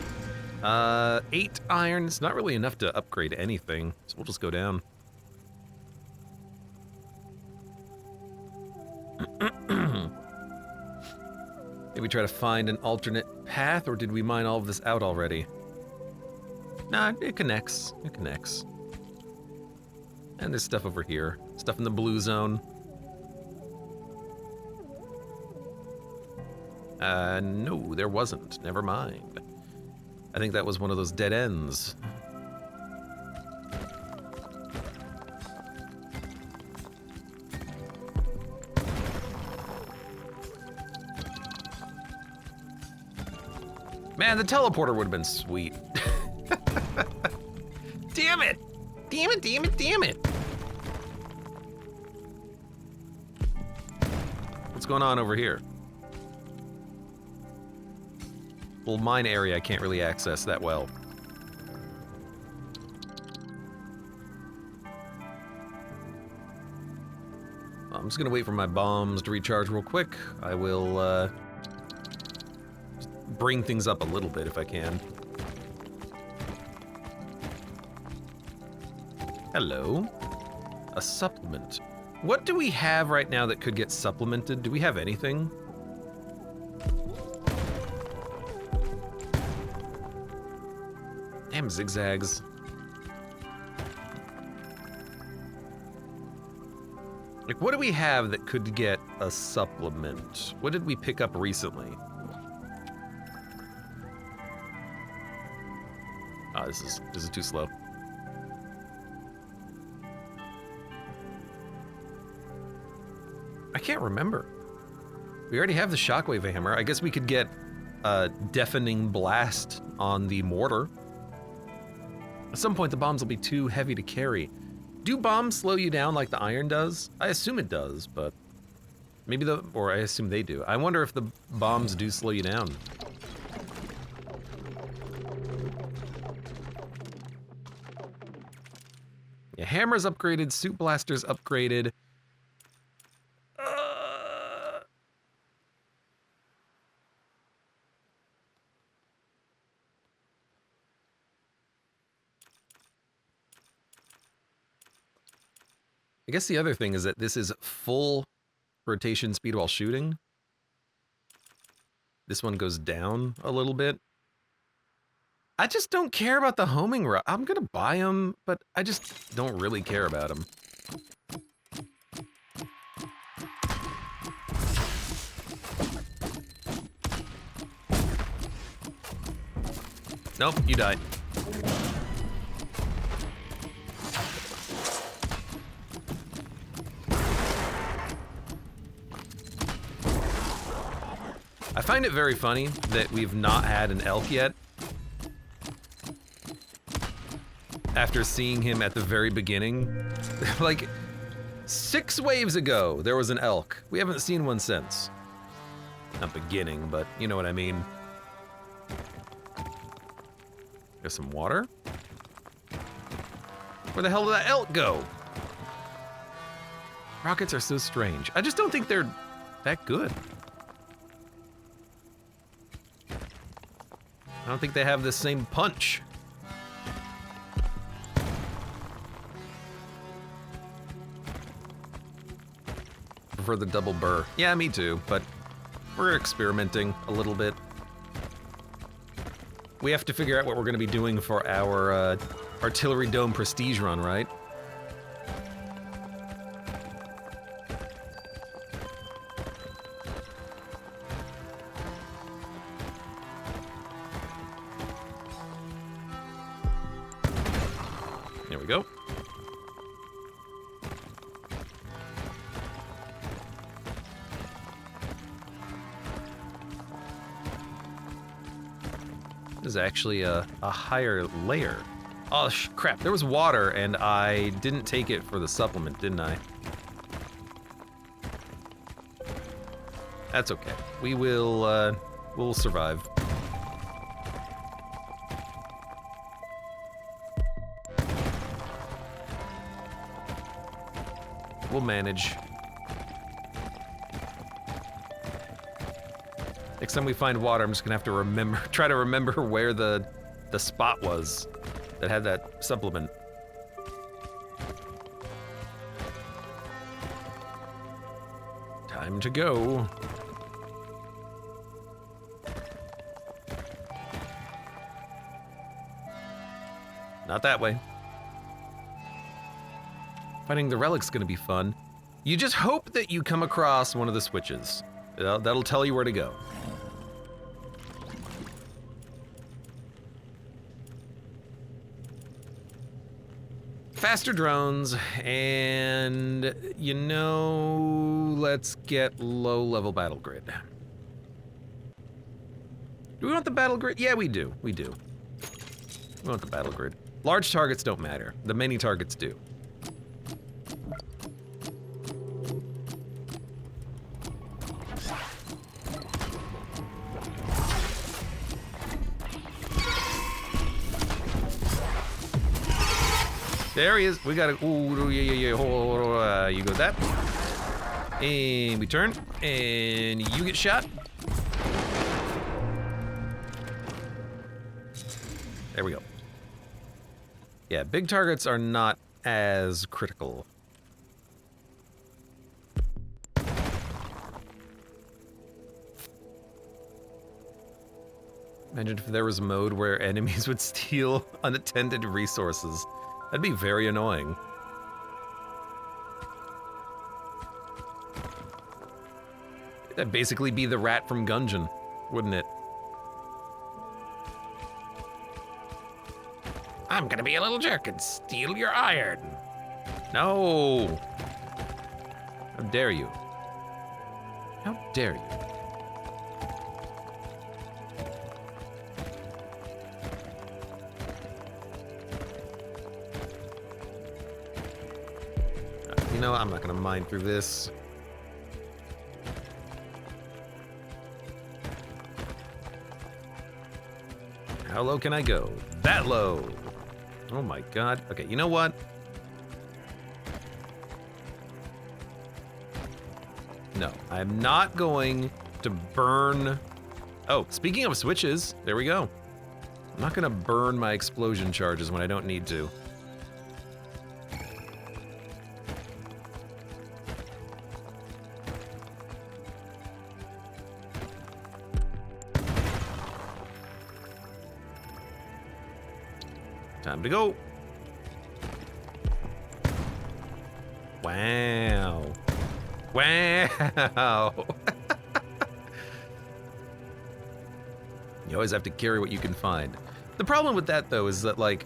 8 irons, not really enough to upgrade anything, so we'll just go down. Did we try to find an alternate path, or did we mine all of this out already? Nah, it connects. It connects. And there's stuff over here. Stuff in the blue zone. No, there wasn't. Never mind. I think that was one of those dead ends. Man, the teleporter would have been sweet. Damn it! Damn it, damn it, damn it! What's going on over here? Well, mine area I can't really access that well. I'm just gonna wait for my bombs to recharge real quick. I will, bring things up a little bit if I can. Hello. A supplement. What do we have right now that could get supplemented? Do we have anything? Damn zigzags. Like, what do we have that could get a supplement? What did we pick up recently? Oh, this is too slow. I can't remember. We already have the shockwave hammer. I guess we could get a deafening blast on the mortar. At some point, the bombs will be too heavy to carry. Do bombs slow you down like the iron does? I assume it does, but maybe or I assume they do. I wonder if the bombs do slow you down. Yeah, hammer's upgraded, suit blaster's upgraded. I guess the other thing is that this is full rotation speed while shooting. This one goes down a little bit. I just don't care about the homing rod. I'm gonna buy them, but I just don't really care about them. Nope, you died. I find it very funny that we've not had an elk yet. After seeing him at the very beginning. Like, 6 waves ago, there was an elk. We haven't seen one since. Not beginning, but you know what I mean. There's some water. Where the hell did that elk go? Rockets are so strange. I just don't think they're that good. I don't think they have the same punch. Prefer the double burr. Yeah, me too, but we're experimenting a little bit. We have to figure out what we're gonna be doing for our artillery dome prestige run, right? There we go. This is actually a higher layer. Oh, crap. There was water, and I didn't take it for the supplement, didn't I? That's okay. We will, we'll survive. We'll manage. Next time we find water, I'm just gonna have to try to remember where the spot was that had that supplement. Time to go. Not that way. Finding the relic's gonna be fun. You just hope that you come across one of the switches. That'll tell you where to go. Faster drones, and you know, let's get low-level battle grid. Do we want the battle grid? Yeah, we do. We do. We want the battle grid. Large targets don't matter. The mini targets do. There he is. We gotta. Ooh, yeah. You go that. And we turn. And you get shot. There we go. Yeah, big targets are not as critical. Imagine if there was a mode where enemies would steal unattended resources. That'd be very annoying. That'd basically be the rat from Gungeon, wouldn't it? I'm gonna be a little jerk and steal your iron. No! How dare you? How dare you? You know, I'm not gonna mine through this. How low can I go? That low! Oh my god. Okay, you know what? No, I'm not going to burn... Oh, speaking of switches, there we go. I'm not gonna burn my explosion charges when I don't need to. Time to go. Wow. Wow. You always have to carry what you can find. The problem with that, though, is that, like,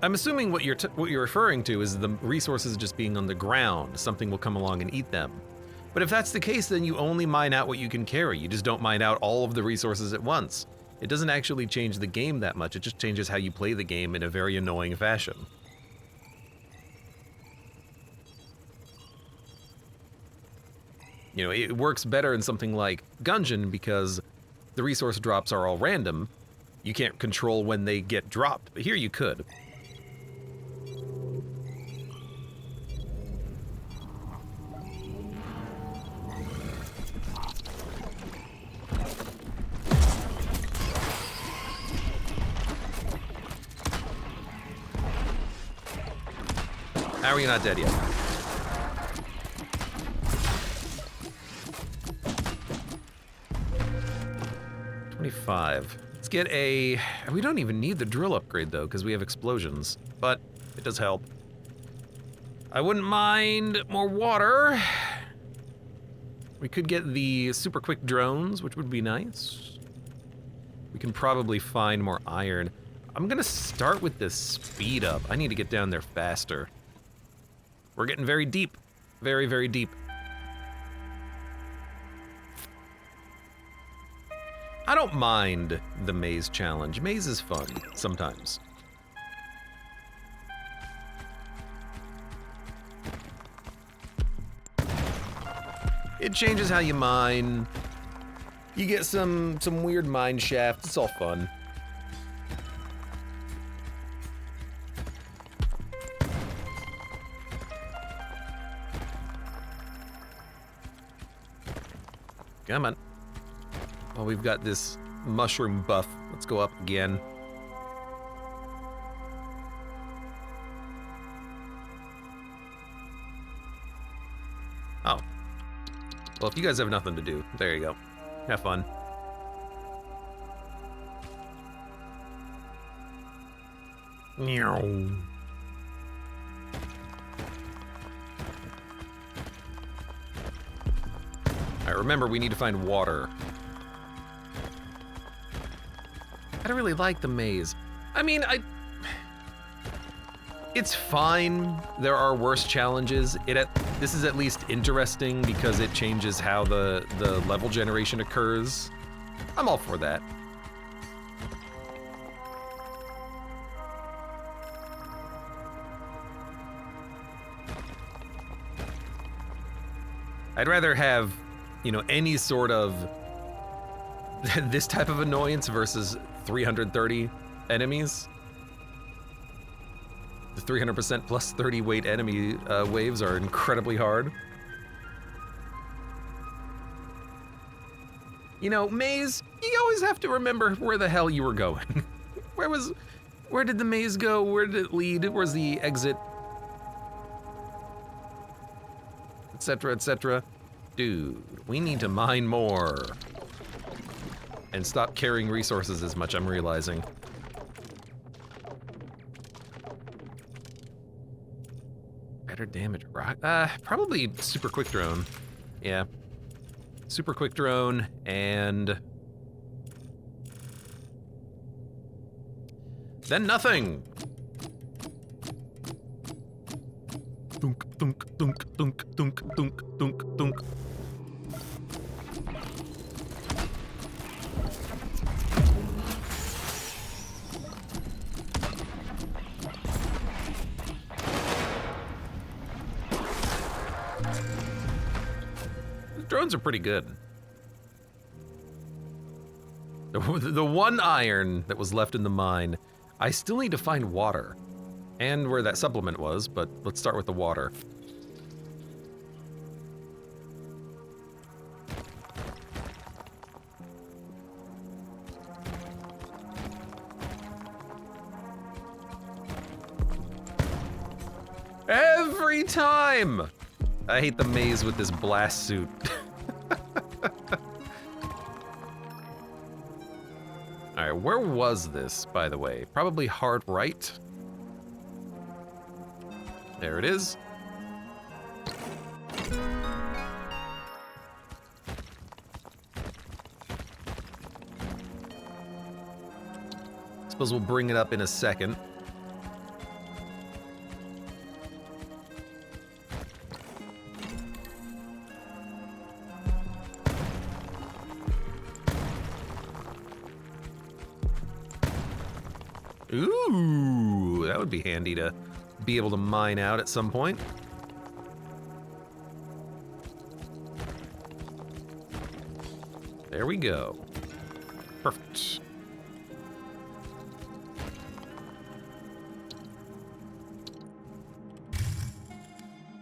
I'm assuming what you're referring to is the resources just being on the ground. Something will come along and eat them. But if that's the case, then you only mine out what you can carry. You just don't mine out all of the resources at once. It doesn't actually change the game that much. It just changes how you play the game in a very annoying fashion. You know, it works better in something like Gungeon because the resource drops are all random. You can't control when they get dropped, but here you could. How are you not dead yet? Let's get a... We don't even need the drill upgrade, though, because we have explosions. But it does help. I wouldn't mind more water. We could get the super quick drones, which would be nice. We can probably find more iron. I'm gonna start with this speed up. I need to get down there faster. We're getting very deep. Very, very deep. I don't mind the maze challenge. Maze is fun, sometimes. It changes how you mine. You get some weird mine shaft. It's all fun. Come on. Oh, we've got this mushroom buff. Let's go up again. Oh. Well, if you guys have nothing to do, there you go. Have fun. Meow. Alright, remember, we need to find water. I don't really like the maze. I mean, it's fine. There are worse challenges. This is at least interesting because it changes how the level generation occurs. I'm all for that. I'd rather have, you know, any sort of this type of annoyance versus 330 enemies. The 300% plus 30 weight enemy waves are incredibly hard. You know, maze, you always have to remember where the hell you were going. Where did the maze go? Where did it lead? Where's the exit? Etc., etc. Dude, we need to mine more. And stop carrying resources as much, I'm realizing. Better damage rock? Probably super quick drone. Yeah. Super quick drone and... then nothing! Dunk, dunk, dunk, dunk, dunk, dunk, dunk, dunk. Drones are pretty good. The one iron that was left in the mine, I still need to find water. And where that supplement was, but let's start with the water. Every time! I hate the maze with this blast suit. Alright, where was this, by the way? Probably hard right. There it is. Let's Suppose we'll bring it up in a second. Ooh, that would be handy to be able to mine out at some point. There we go. Perfect.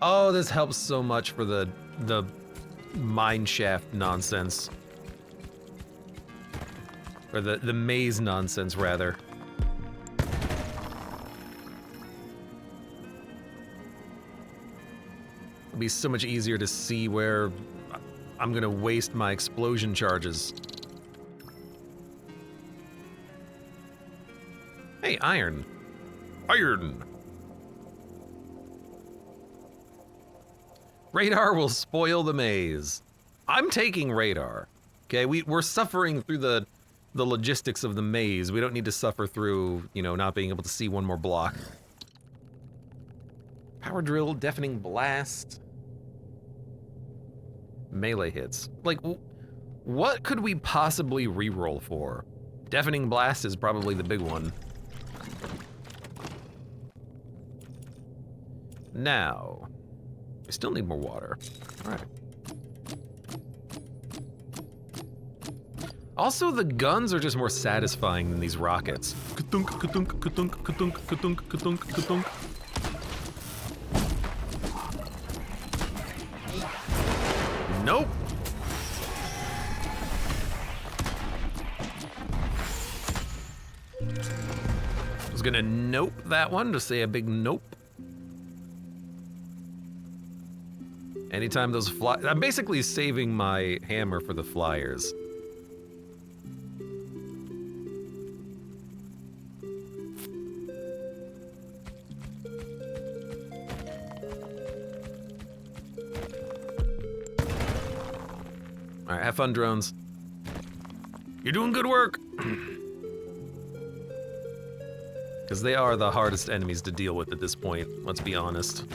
Oh, this helps so much for the mine shaft nonsense. Or the maze nonsense, rather. It'll be so much easier to see where I'm gonna waste my explosion charges. Hey, iron. Iron! Radar will spoil the maze. I'm taking radar. Okay, we're suffering through the logistics of the maze. We don't need to suffer through, you know, not being able to see one more block. Power drill, deafening blast. Melee hits. Like, what could we possibly reroll for? Deafening blast is probably the big one. Now, we still need more water. All right. Also, the guns are just more satisfying than these rockets. Ka-thunk, ka-thunk, ka-thunk, ka-thunk, ka-thunk, ka-thunk, ka-thunk. Nope. I was gonna nope that one to say a big nope. Anytime those fly, I'm basically saving my hammer for the flyers. All right, have fun, drones. You're doing good work. Because they are the hardest enemies to deal with at this point, let's be honest.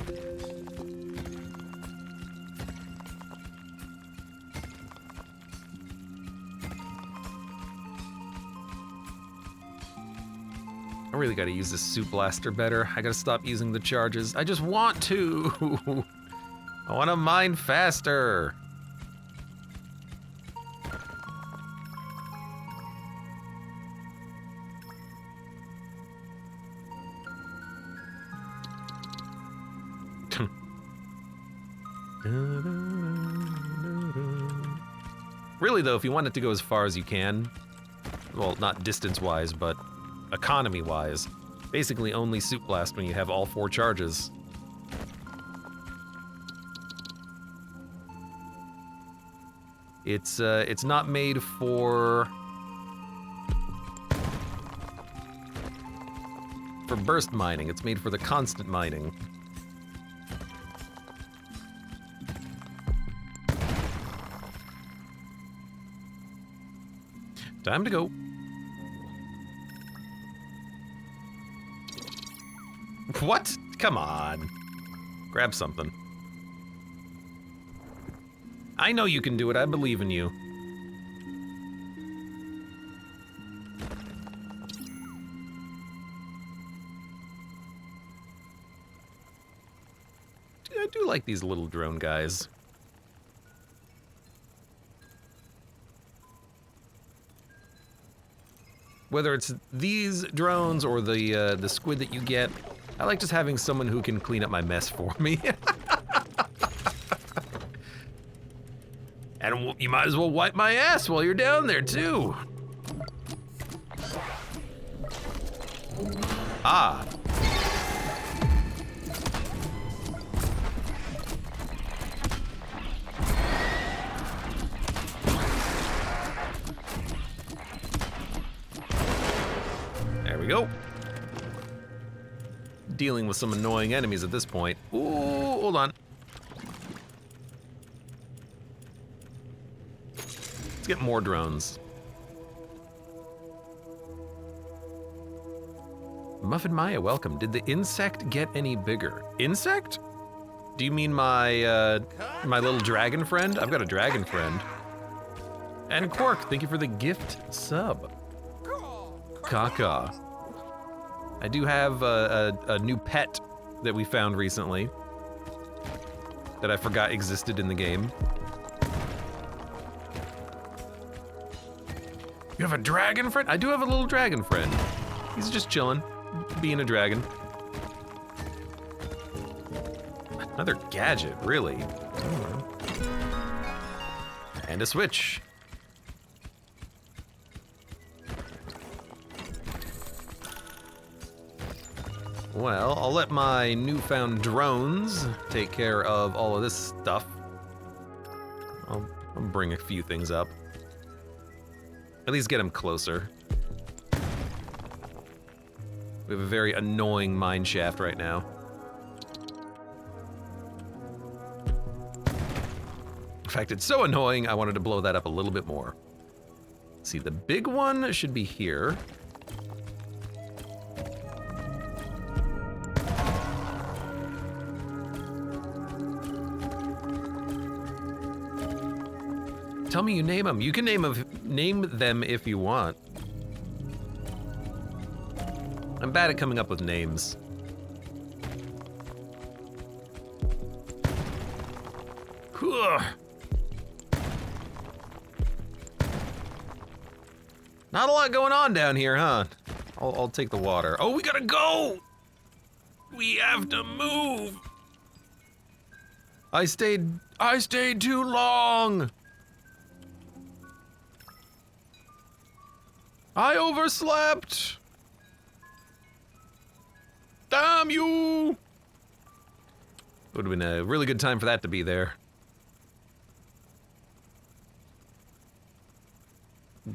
I really gotta use this soup blaster better. I gotta stop using the charges. I just want to. I wanna mine faster. Really though, if you want it to go as far as you can, well, not distance-wise, but economy-wise, basically only soup blast when you have all 4 charges. It's not made for burst mining. It's made for the constant mining. Time to go. What? Come on. Grab something. I know you can do it. I believe in you. I do like these little drone guys. Whether it's these drones or the squid that you get, I like just having someone who can clean up my mess for me. And you might as well wipe my ass while you're down there too. Ah. There we go. Dealing with some annoying enemies at this point. Ooh, hold on. Let's get more drones. Muffin Maya, welcome. Did the insect get any bigger? Insect? Do you mean my my little dragon friend? I've got a dragon friend. And Quark, thank you for the gift sub. Kaka. I do have a new pet that we found recently that I forgot existed in the game. You have a dragon friend? I do have a little dragon friend. He's just chilling, being a dragon. Another gadget, really. And a switch. Well, I'll let my newfound drones take care of all of this stuff. I'll bring a few things up. At least get them closer. We have a very annoying mine shaft right now. In fact, it's so annoying, I wanted to blow that up a little bit more. Let's see, the big one should be here. Tell me you name them. You can name them if you want. I'm bad at coming up with names. Ugh. Not a lot going on down here, huh? I'll take the water. Oh, we gotta go! We have to move! I stayed too long! I overslept! Damn you! Would have been a really good time for that to be there.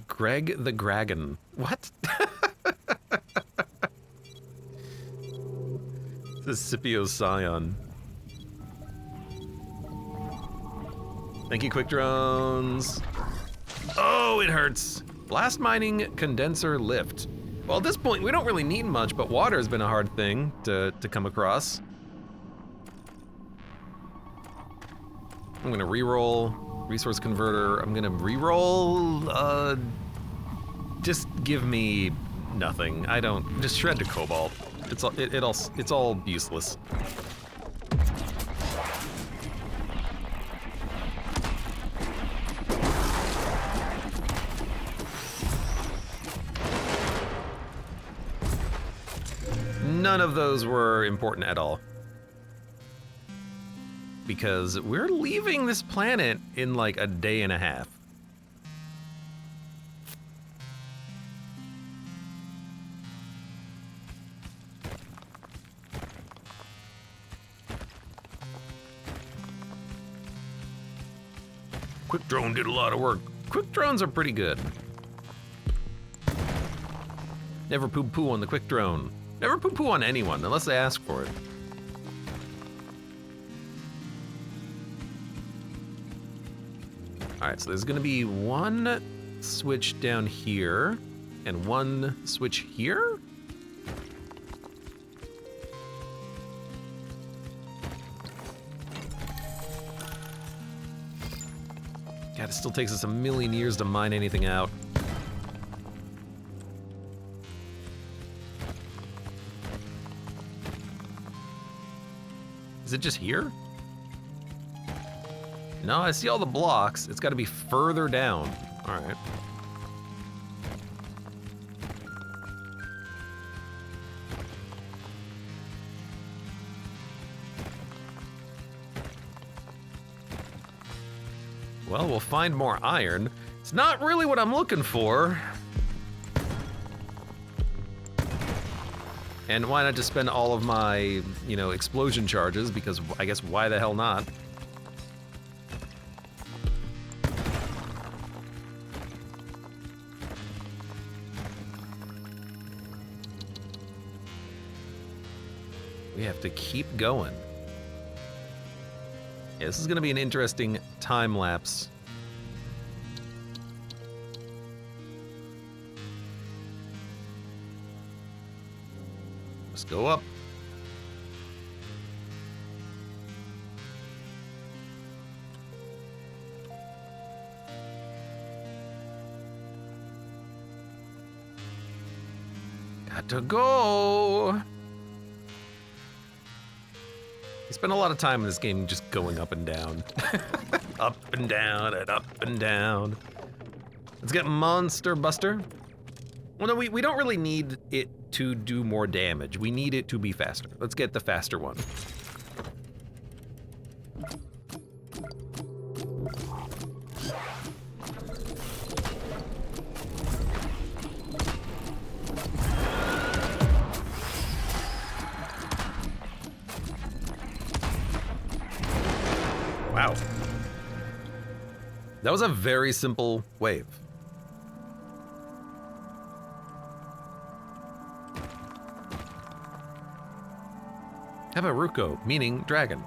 Greg the Dragon. What? This is Scipio Scion. Thank you, Quick Drones. Oh, it hurts. Blast mining condenser lift. Well, at this point, we don't really need much, but water has been a hard thing to come across. I'm gonna re-roll resource converter. I'm gonna re-roll, just give me nothing. I don't, just shred to cobalt. It's all useless. None of those were important at all. Because we're leaving this planet in like a day and a half. Quick Drone did a lot of work. Quick Drones are pretty good. Never poo-poo on the Quick Drone. Never poo-poo on anyone, unless they ask for it. Alright, so there's gonna be one switch down here, and one switch here? God, it still takes us a million years to mine anything out. Is it just here? No, I see all the blocks. It's got to be further down. All right. Well, we'll find more iron. It's not really what I'm looking for. And why not just spend all of my, you know, explosion charges, because I guess why the hell not? We have to keep going. Yeah, this is gonna be an interesting time lapse. Just go up. Got to go. I spent a lot of time in this game just going up and down. Up and down and up and down. Let's get Monster Buster. Well, no, we don't really need it to do more damage. We need it to be faster. Let's get the faster one. Wow. That was a very simple wave. Habaruko, meaning dragon.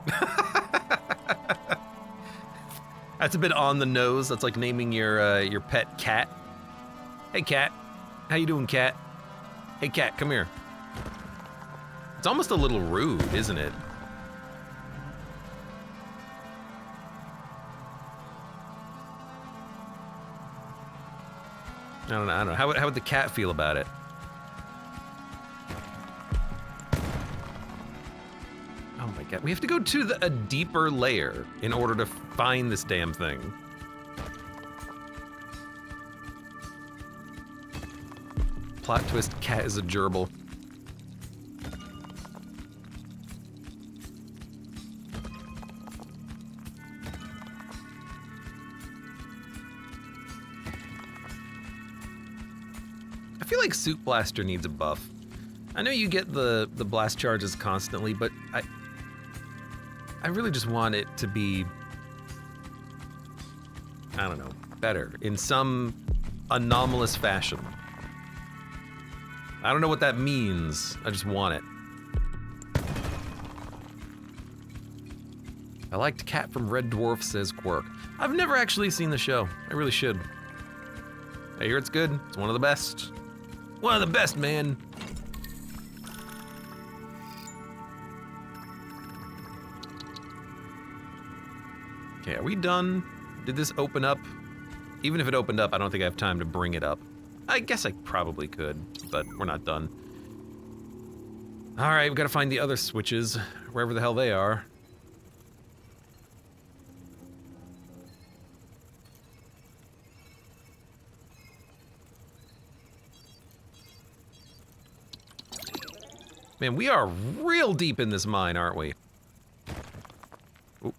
That's a bit on the nose. That's like naming your pet cat. Hey cat, how you doing, cat? Hey cat, come here. It's almost a little rude, isn't it? I don't know. How would the cat feel about it? Oh my god, we have to go to a deeper layer in order to find this damn thing. Plot twist, cat is a gerbil. I feel like Suit Blaster needs a buff. I know you get the blast charges constantly, but I really just want it to be, I don't know, better in some anomalous fashion. I don't know what that means. I just want it. I liked Cat from Red Dwarf, says Quirk. I've never actually seen the show. I really should. I hear it's good. It's one of the best. One of the best, man. Okay, are we done? Did this open up? Even if it opened up, I don't think I have time to bring it up. I guess I probably could, but we're not done. All right, we've got to find the other switches, wherever the hell they are. Man, we are real deep in this mine, aren't we? Ooh.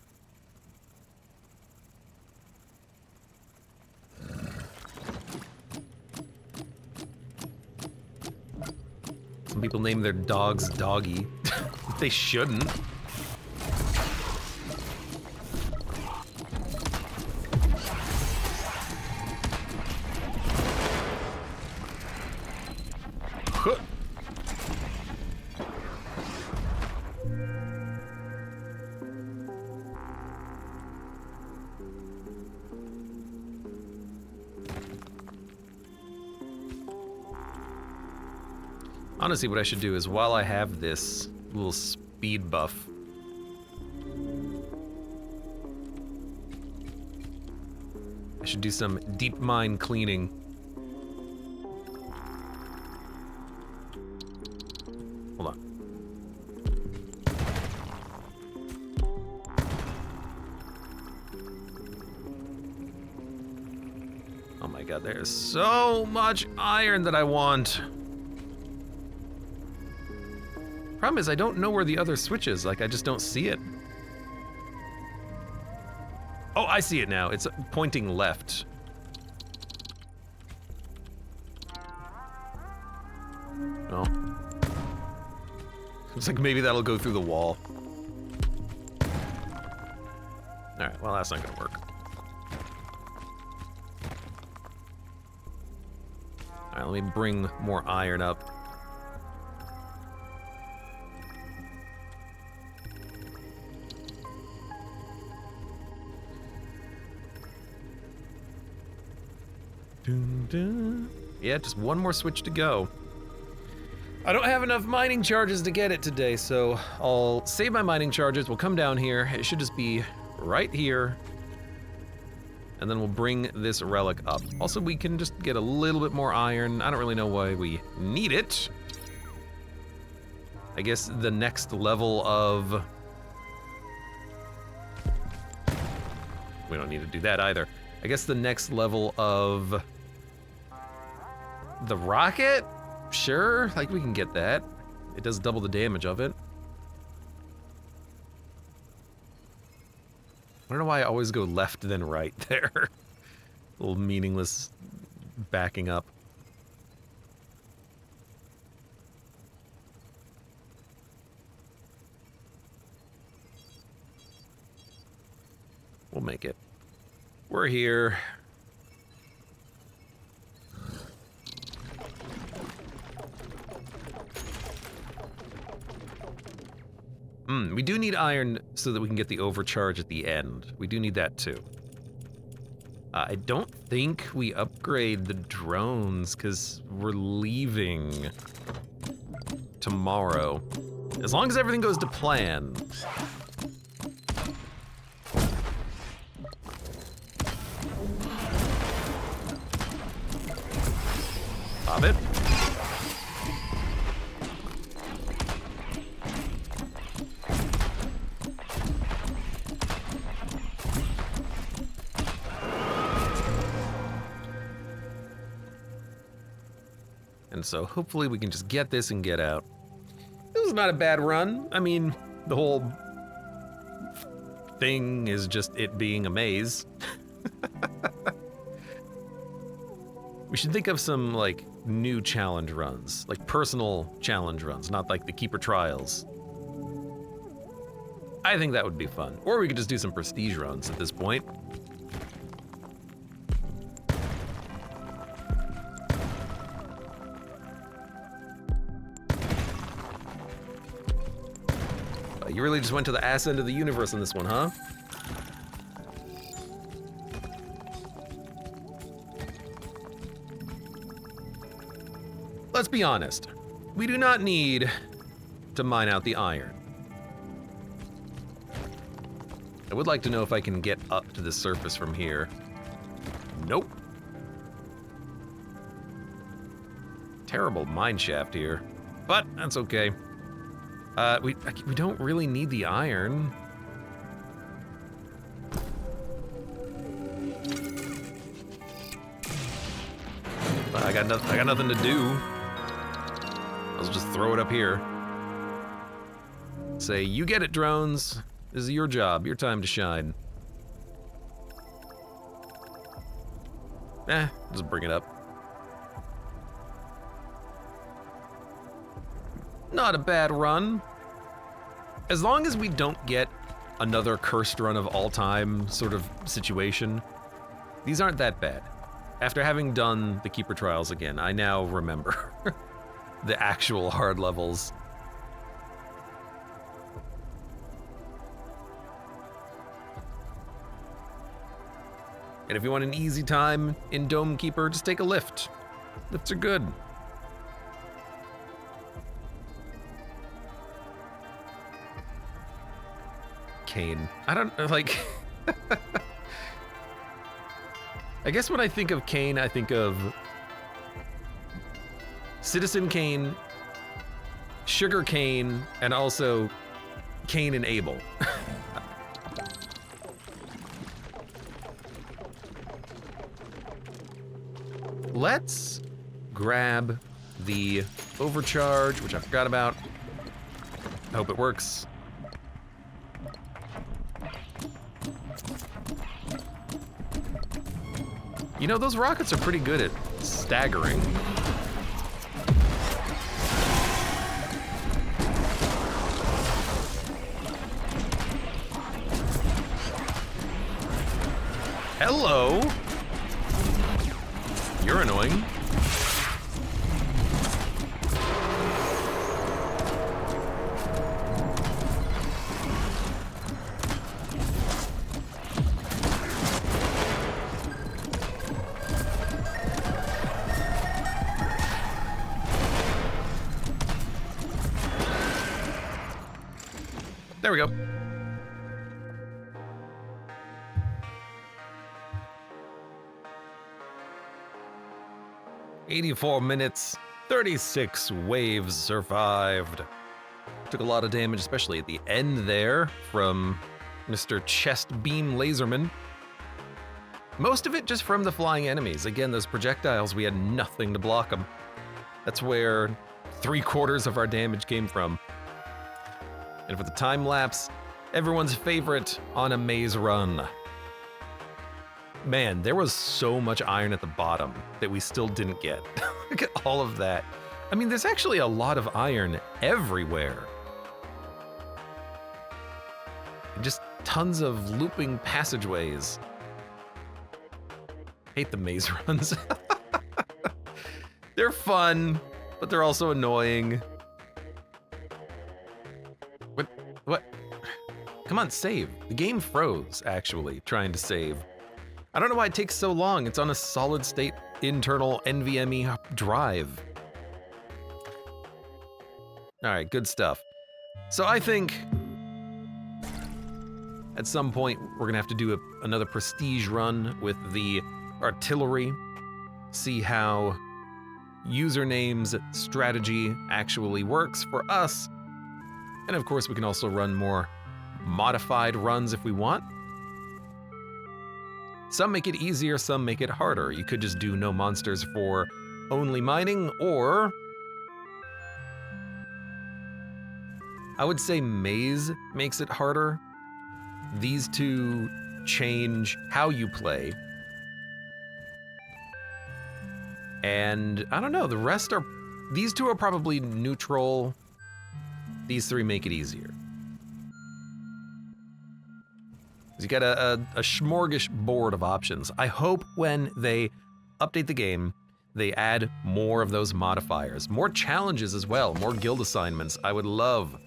Some people name their dogs Doggy. They shouldn't. Honestly, what I should do is, while I have this little speed buff, I should do some deep mine cleaning. Hold on. Oh my god, there's so much iron that I want. Problem is, I don't know where the other switch is. Like, I just don't see it. Oh, I see it now. It's pointing left. Oh. Looks like maybe that'll go through the wall. Alright, well, that's not gonna work. Alright, let me bring more iron up. Yeah, just one more switch to go. I don't have enough mining charges to get it today, so I'll save my mining charges. We'll come down here. It should just be right here. And then we'll bring this relic up. Also, we can just get a little bit more iron. I don't really know why we need it. I guess the next level of... We don't need to do that either. I guess the next level of... the rocket? Sure, like we can get that. It does double the damage of it. I don't know why I always go left then right there. A little meaningless backing up. We'll make it. We're here. We do need iron so that we can get the overcharge at the end. We do need that too. I don't think we upgrade the drones because we're leaving tomorrow. As long as everything goes to plan. Pop it. And so hopefully we can just get this and get out. This was not a bad run. I mean, the whole thing is just it being a maze. We should think of some, like, new challenge runs. Like, personal challenge runs, not like the Keeper Trials. I think that would be fun. Or we could just do some prestige runs at this point. You really just went to the ass end of the universe in this one, huh? Let's be honest. We do not need to mine out the iron. I would like to know if I can get up to the surface from here. Nope. Terrible mine shaft here, but that's okay. We don't really need the iron. But I got nothing to do. I'll just throw it up here. Say, you get it, drones. This is your job, your time to shine. Just bring it up. Not a bad run. As long as we don't get another cursed run of all time sort of situation, these aren't that bad. After having done the Keeper Trials again, I now remember the actual hard levels. And if you want an easy time in Dome Keeper, just take a lift. Lifts are good. Kane. I don't, like... I guess when I think of Kane, I think of Citizen Kane, Sugar Cane, and also Cain and Abel. Let's grab the overcharge, which I forgot about. I hope it works. You know, those rockets are pretty good at staggering. Hello. You're annoying. There we go. 84 minutes, 36 waves survived. Took a lot of damage, especially at the end there, from Mr. Chest Beam Laserman. Most of it just from the flying enemies. Again, those projectiles, we had nothing to block them. That's where 3/4 of our damage came from. And for the time lapse, everyone's favorite on a maze run. Man, there was so much iron at the bottom that we still didn't get. Look at all of that. I mean, there's actually a lot of iron everywhere. And just tons of looping passageways. Hate the maze runs. They're fun, but they're also annoying. What? Come on, save. The game froze, actually, trying to save. I don't know why it takes so long. It's on a solid state internal NVMe drive. All right, good stuff. So I think at some point we're gonna have to do another prestige run with the artillery, see how usernames strategy actually works for us. And of course we can also run more modified runs if we want. Some make it easier, some make it harder. You could just do no monsters for only mining, or I would say maze makes it harder. These two change how you play. And I don't know, the rest are, these two are probably neutral. These three make it easier. You got a smorgasbord of options. I hope when they update the game, they add more of those modifiers, more challenges as well, more guild assignments. I would love,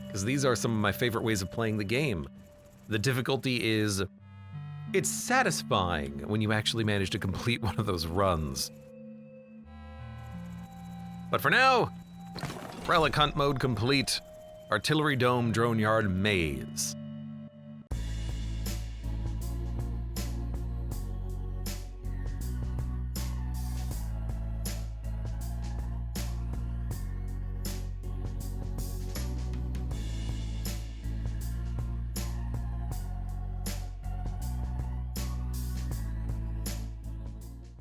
because these are some of my favorite ways of playing the game. The difficulty is, it's satisfying when you actually manage to complete one of those runs. But for now, Relic Hunt mode complete. Artillery Dome Drone Yard Maze.